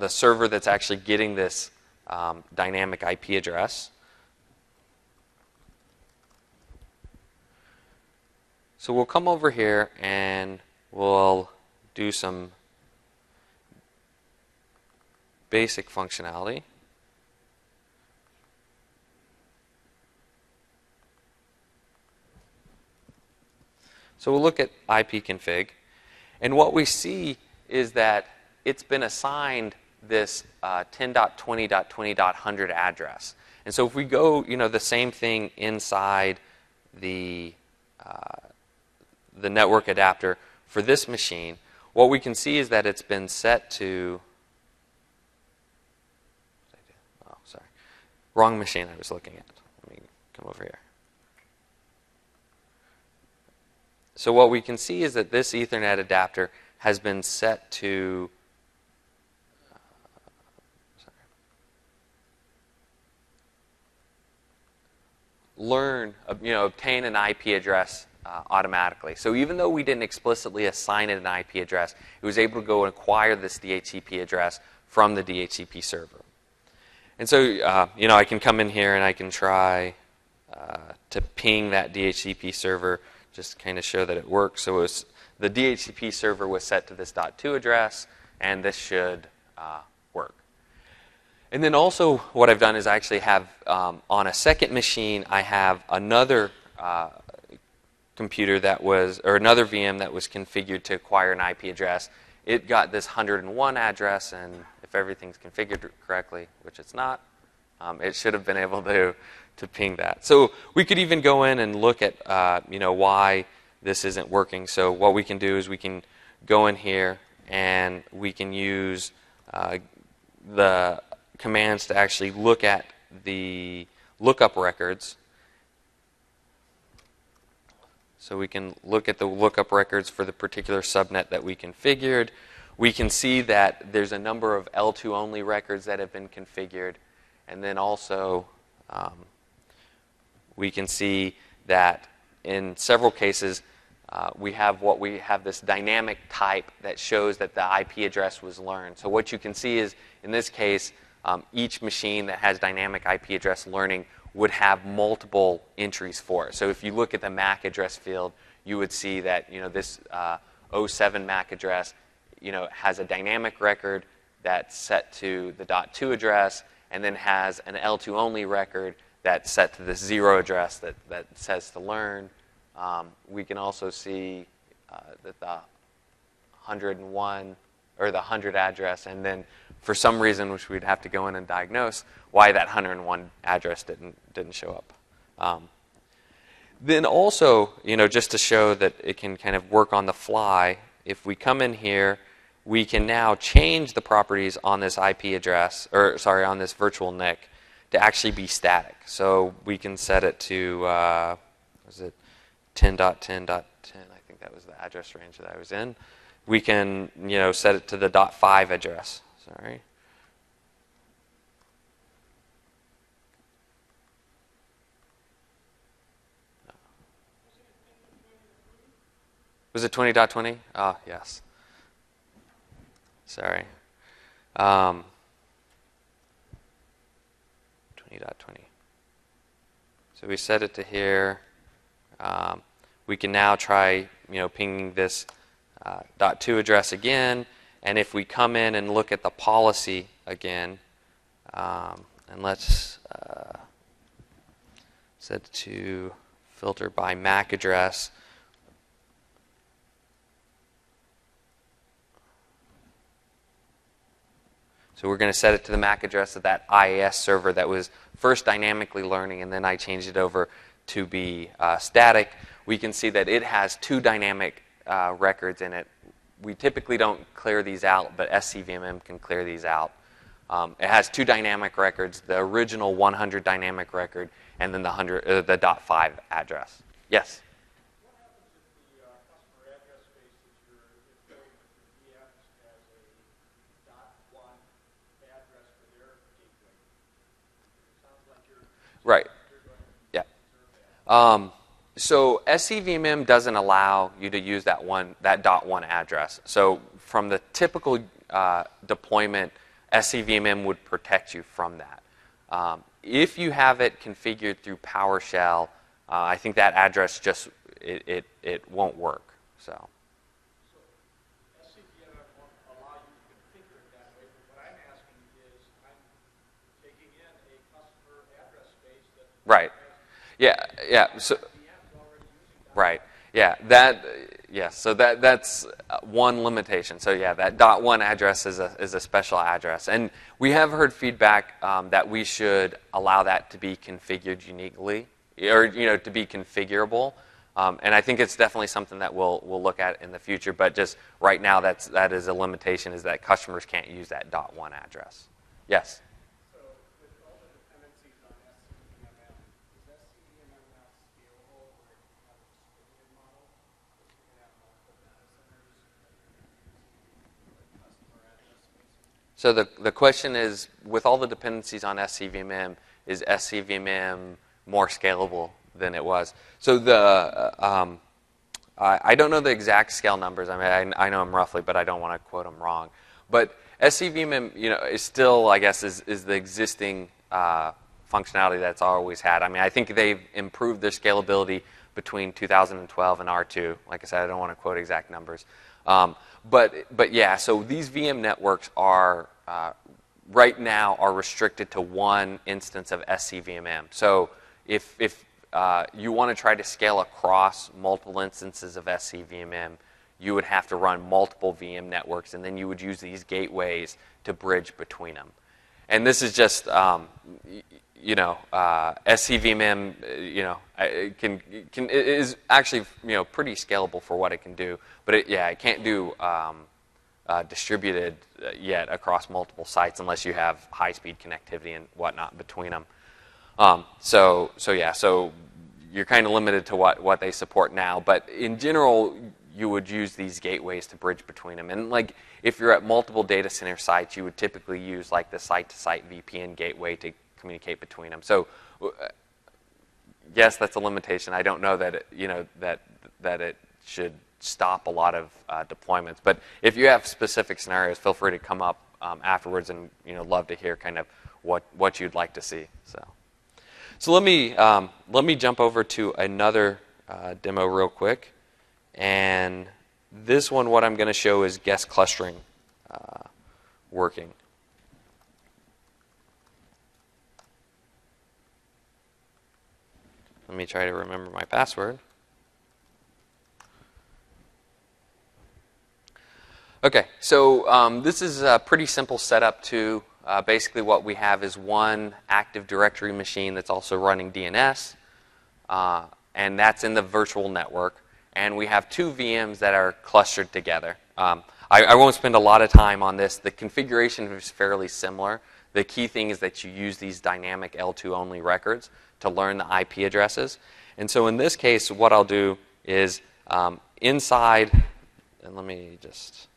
S1: server that's actually getting this dynamic IP address. So we'll come over here and we'll do some basic functionality. So we'll look at ipconfig, and what we see is that it's been assigned this 10.20.20.100 address. And so if we go, the same thing inside the network adapter for this machine, what we can see is that it's been set to, wrong machine I was looking at. Let me come over here. So what we can see is that this Ethernet adapter has been set to obtain an IP address automatically. So even though we didn't explicitly assign it an IP address, it was able to go and acquire this DHCP address from the DHCP server. And so, I can come in here and I can try to ping that DHCP server, just to kind of show that it works. So the DHCP server was set to this .2 address, and this should work. And then also what I've done is I actually have, on a second machine, I have another computer or another VM that was configured to acquire an IP address. It got this 101 address, and if everything's configured correctly, which it's not, it should have been able to ping that. So we could even go in and look at why this isn't working. So what we can do is we can go in here and we can use the commands to actually look at the lookup records. So we can look at the lookup records for the particular subnet that we configured. We can see that there's a number of L2 only records that have been configured. And then also we can see that in several cases we have this dynamic type that shows that the IP address was learned. So what you can see is, in this case, each machine that has dynamic IP address learning would have multiple entries for it. So if you look at the MAC address field, you would see that this 07 MAC address has a dynamic record that's set to the .2 address, and then has an L2 only record that's set to the 0 address that says to learn. We can also see that the 101 or the 100 address, and then for some reason, which we'd have to go in and diagnose, why that 101 address didn't show up. Then also, just to show that it can kind of work on the fly, if we come in here, we can now change the properties on this IP address, or sorry, on this virtual NIC to actually be static. So we can set it to, was it 10.10.10? I think that was the address range that I was in. We can, set it to the .5 address. Sorry. Was it 20.20? Oh, yes. Sorry. 20.20. So we set it to here. We can now try, pinging this .2 address again. And if we come in and look at the policy again, and let's set it to filter by MAC address. So we're going to set it to the MAC address of that IAS server that was first dynamically learning, and then I changed it over to be static. We can see that it has two dynamic records in it. We typically don't clear these out, but SCVMM can clear these out. It has two dynamic records, the original 100 dynamic record, and then the .5 address. Yes?
S2: What happens if the customer address space that you're filling with the VMs has a .1 address for their gateway? It sounds like you're
S1: Right.
S2: going to
S1: Yeah.
S2: preserve that.
S1: So SCVMM doesn't allow you to use that .1 address. So from the typical deployment, SCVMM would protect you from that. If you have it configured through PowerShell, I think that address just it won't work. So
S2: SCVMM won't allow you to configure it that way, but what I'm asking is I'm taking in a customer address space that
S1: right, yeah. So right, yeah. So that's one limitation. So yeah, that .1 address is a special address, and we have heard feedback that we should allow that to be configured uniquely, or to be configurable. And I think it's definitely something that we'll look at in the future. But just right now, that is a limitation, is that customers can't use that .1 address. Yes.
S2: So with all the dependencies on SCVMM, is SCVMM now scalable where you can have a distributed model? You can have multiple data centers that you're using customer address space?
S1: So the question is, with all the dependencies on SCVMM, is SCVMM more scalable than it was? So I don't know the exact scale numbers. I mean, I know them roughly, but I don't want to quote them wrong. But SCVMM, is still, I guess, is the existing functionality that's always had. I mean, I think they've improved their scalability between 2012 and R2. Like I said, I don't want to quote exact numbers. But yeah, so these VM networks are right now are restricted to one instance of SCVMM. So if you want to try to scale across multiple instances of SCVMM, you would have to run multiple VM networks, and then you would use these gateways to bridge between them. And this is just, SCVMM, is actually, pretty scalable for what it can do. But it can't do distributed yet across multiple sites unless you have high-speed connectivity and whatnot between them. So you're kind of limited to what they support now. But in general, you would use these gateways to bridge between them. And like if you're at multiple data center sites, you would typically use like the site-to-site VPN gateway to communicate between them. So yes, that's a limitation. I don't know that that it should stop a lot of deployments. But if you have specific scenarios, feel free to come up afterwards, and love to hear kind of what you'd like to see. So let me jump over to another demo real quick. And this one, what I'm going to show is guest clustering working. Let me try to remember my password. Okay, so this is a pretty simple setup to basically what we have is one Active Directory machine that's also running DNS, and that's in the virtual network. And we have two VMs that are clustered together. I won't spend a lot of time on this. The configuration is fairly similar. The key thing is that you use these dynamic L2 only records to learn the IP addresses. And so in this case, what I'll do is inside, and let me just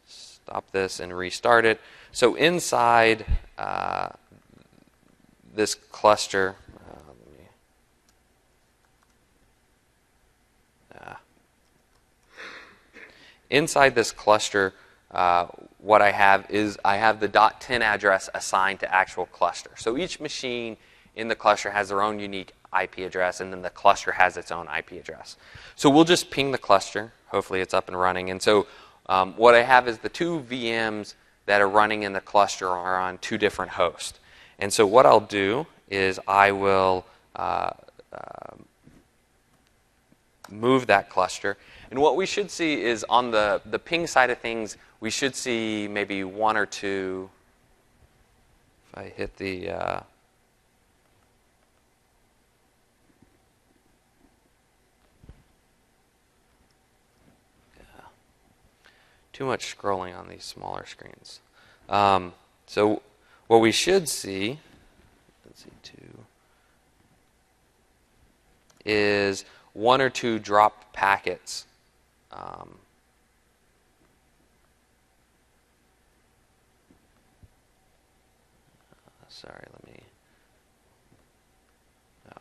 S1: stop this and restart it. So inside this cluster, inside this cluster, what I have is I have the .10 address assigned to actual cluster. So each machine in the cluster has their own unique IP address, and then the cluster has its own IP address. So we'll just ping the cluster. Hopefully it's up and running. And so what I have is the two VMs that are running in the cluster are on two different hosts. And so what I'll do is I will move that cluster. And what we should see is on the ping side of things, we should see maybe one or two. If I hit the too much scrolling on these smaller screens. So what we should see, let's see, is one or two dropped packets. Sorry, let me. No.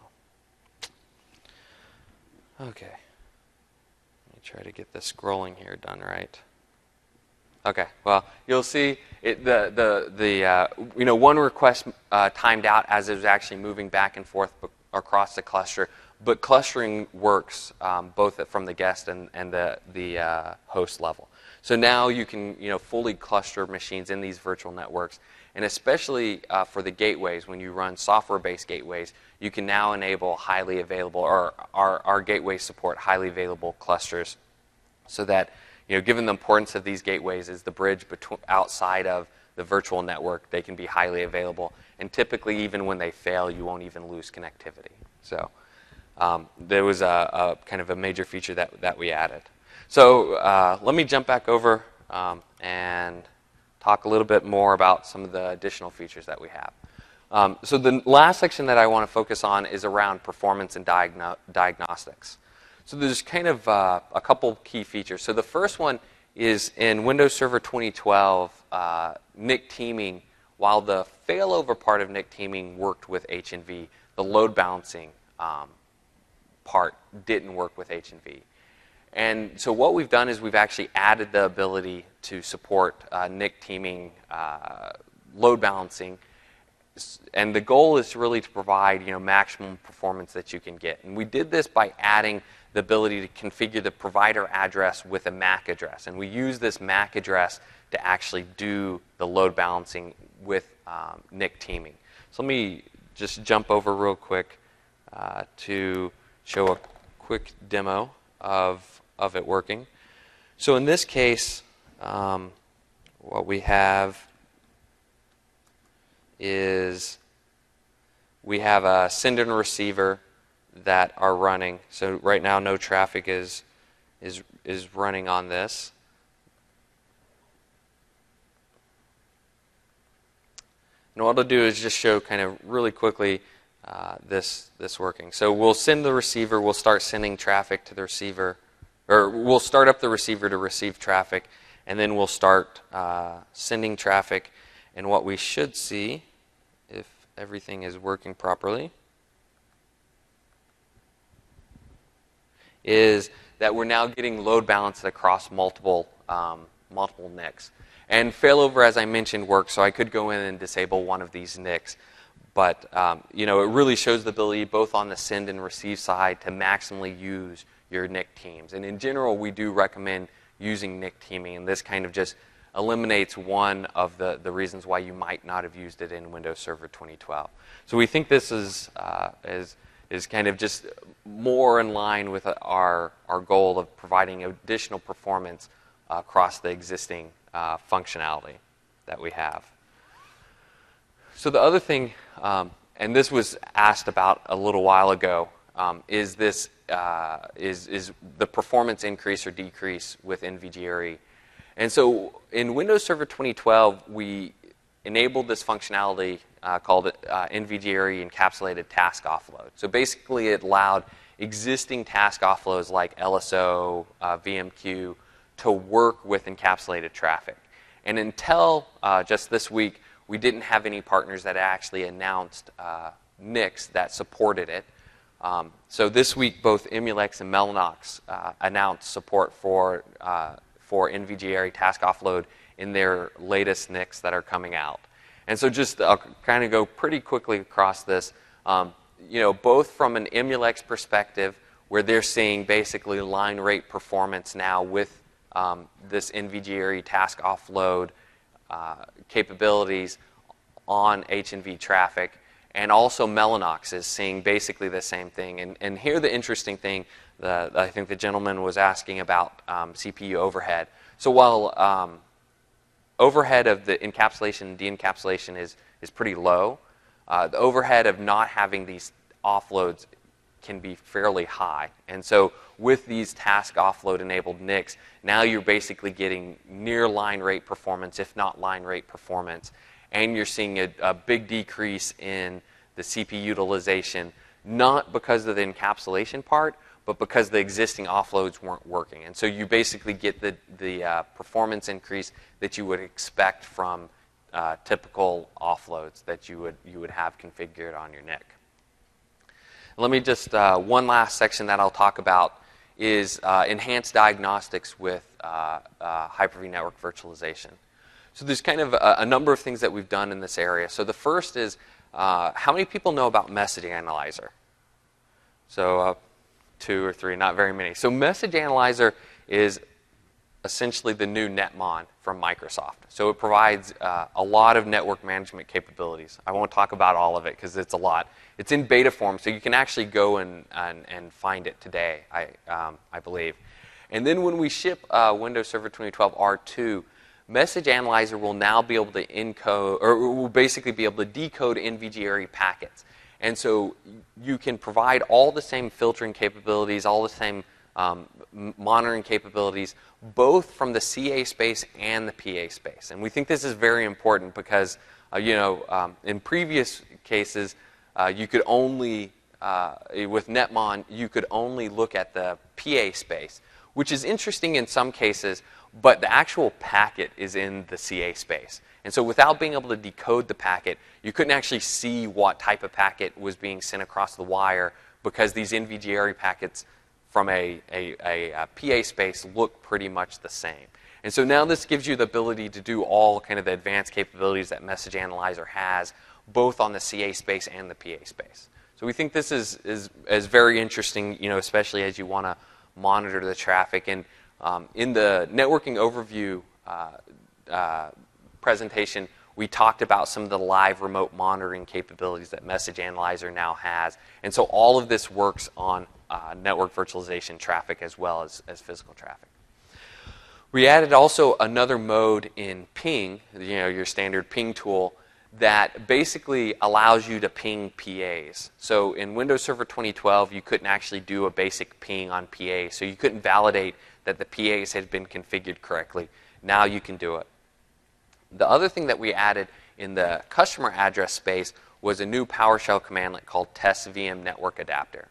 S1: Okay. Let me try to get the scrolling here done right. Okay. Well, you'll see it, one request timed out as it was actually moving back and forth across the cluster. But clustering works both from the guest and the host level. So now you can fully cluster machines in these virtual networks, and especially for the gateways, when you run software-based gateways, you can now enable highly available, or our gateways support highly available clusters, so that given the importance of these gateways is the bridge outside of the virtual network, they can be highly available, and typically even when they fail, you won't even lose connectivity. So. There was a kind of a major feature that we added. So let me jump back over and talk a little bit more about some of the additional features that we have. So the last section that I want to focus on is around performance and diagnostics. So there's kind of a couple key features. So the first one is in Windows Server 2012, NIC teaming. While the failover part of NIC teaming worked with H&V, the load balancing part didn't work with H&V. And so what we've done is we've actually added the ability to support NIC teaming load balancing. And the goal is really to provide maximum performance that you can get. And we did this by adding the ability to configure the provider address with a MAC address. And we use this MAC address to actually do the load balancing with NIC teaming. So let me just jump over real quick to show a quick demo of it working. So in this case, what we have is we have a sender and receiver that are running. So right now, no traffic is running on this. And what I'll do is just show kind of really quickly this working. So we'll send the receiver. We'll start sending traffic to the receiver, or we'll start up the receiver to receive traffic, and then we'll start sending traffic. And what we should see, if everything is working properly, is that we're now getting load balanced across multiple NICs. And failover, as I mentioned, works, so I could go in and disable one of these NICs. But it really shows the ability both on the send and receive side to maximally use your NIC teams. And in general, we do recommend using NIC teaming, and this kind of just eliminates one of the reasons why you might not have used it in Windows Server 2012. So we think this is kind of just more in line with our goal of providing additional performance across the existing functionality that we have. So the other thing, and this was asked about a little while ago, is the performance increase or decrease with NVGRE. And so in Windows Server 2012, we enabled this functionality called NVGRE encapsulated task offload. So basically it allowed existing task offloads like LSO, VMQ to work with encapsulated traffic. And until just this week, we didn't have any partners that actually announced NICs that supported it. So this week, both Emulex and Mellanox announced support for NVGRE task offload in their latest NICs that are coming out. And so just I'll kind of go pretty quickly across this. Both from an Emulex perspective, where they're seeing basically line rate performance now with this NVGRE task offload capabilities on H&V traffic, and also Mellanox is seeing basically the same thing. And here the interesting thing that I think the gentleman was asking about CPU overhead. So while overhead of the encapsulation and de-encapsulation is pretty low, the overhead of not having these offloads can be fairly high. And so with these task offload enabled NICs, now you're basically getting near line rate performance, if not line rate performance. And you're seeing a big decrease in the CPU utilization, not because of the encapsulation part, but because the existing offloads weren't working. And so you basically get the performance increase that you would expect from typical offloads that you would have configured on your NIC. Let me just, one last section that I'll talk about is enhanced diagnostics with Hyper-V network virtualization. So there's kind of a number of things that we've done in this area. So the first is, how many people know about Message Analyzer? So 2 or 3, not very many. So Message Analyzer is essentially the new NetMon from Microsoft. So it provides a lot of network management capabilities. I won't talk about all of it because it's a lot. It's in beta form, so you can actually go and find it today, I believe. And then when we ship Windows Server 2012 R2, Message Analyzer will now be able to encode, or will basically be able to decode NVGRE packets. And so you can provide all the same filtering capabilities, all the same monitoring capabilities, both from the CA space and the PA space. And we think this is very important because, in previous cases, you could only, with NetMon, you could only look at the PA space, which is interesting in some cases, but the actual packet is in the CA space. And so without being able to decode the packet, you couldn't actually see what type of packet was being sent across the wire because these NVGRE packets from a PA space look pretty much the same. And so now this gives you the ability to do all kind of the advanced capabilities that Message Analyzer has, both on the CA space and the PA space. So we think this is very interesting, especially as you want to monitor the traffic. And in the networking overview presentation, we talked about some of the live remote monitoring capabilities that Message Analyzer now has. And so all of this works on network virtualization traffic as well as physical traffic. We added also another mode in ping, your standard ping tool, that basically allows you to ping PAs. So in Windows Server 2012, you couldn't actually do a basic ping on PA, so you couldn't validate that the PAs had been configured correctly. Now you can do it. The other thing that we added in the customer address space was a new PowerShell commandlet called test VM network adapter.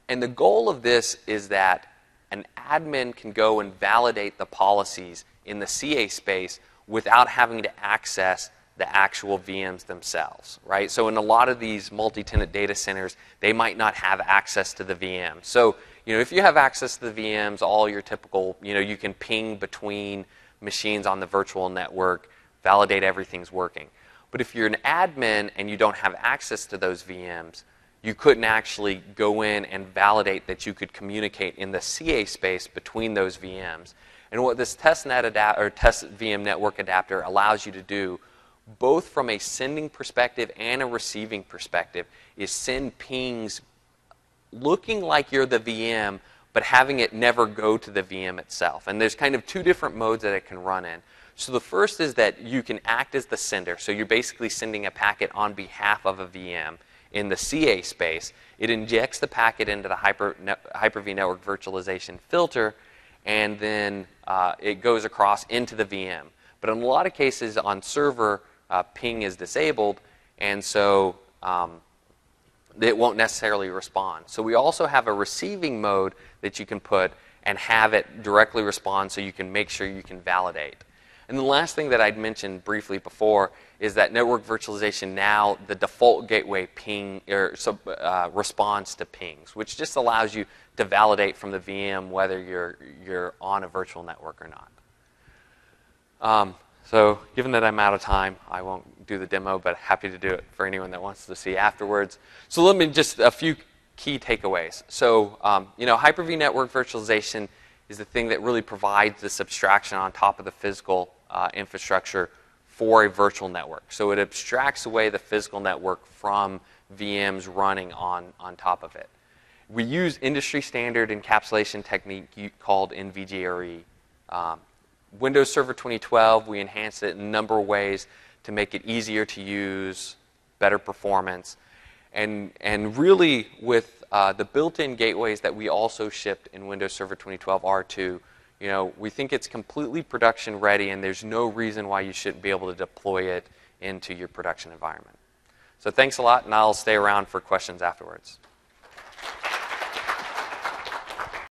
S1: And the goal of this is that an admin can go and validate the policies in the CA space without having to access the actual VMs themselves, right? So in a lot of these multi-tenant data centers, they might not have access to the VM. So, if you have access to the VMs, all your typical, you can ping between machines on the virtual network, validate everything's working. But if you're an admin and you don't have access to those VMs, you couldn't actually go in and validate that you could communicate in the CA space between those VMs. And what this test VM network adapter allows you to do, both from a sending perspective and a receiving perspective, is send pings looking like you're the VM, but having it never go to the VM itself. And there's kind of two different modes that it can run in. So the first is that you can act as the sender. So you're basically sending a packet on behalf of a VM in the CA space. It injects the packet into the Hyper-V network virtualization filter, and then it goes across into the VM. But in a lot of cases on server, ping is disabled, and so it won't necessarily respond. So we also have a receiving mode that you can put and have it directly respond so you can make sure you can validate. And the last thing that I'd mentioned briefly before is that network virtualization now, the default gateway ping responds to pings, which just allows you to validate from the VM whether you're on a virtual network or not. So given that I'm out of time, I won't do the demo, but happy to do it for anyone that wants to see afterwards. So let me just a few key takeaways. So Hyper-V network virtualization is the thing that really provides this abstraction on top of the physical infrastructure for a virtual network. So it abstracts away the physical network from VMs running on top of it. We use industry standard encapsulation technique called NVGRE. Windows Server 2012, we enhanced it in a number of ways to make it easier to use, better performance, and really with the built-in gateways that we also shipped in Windows Server 2012 R2, we think it's completely production ready, and there's no reason why you shouldn't be able to deploy it into your production environment. So thanks a lot, and I'll stay around for questions afterwards.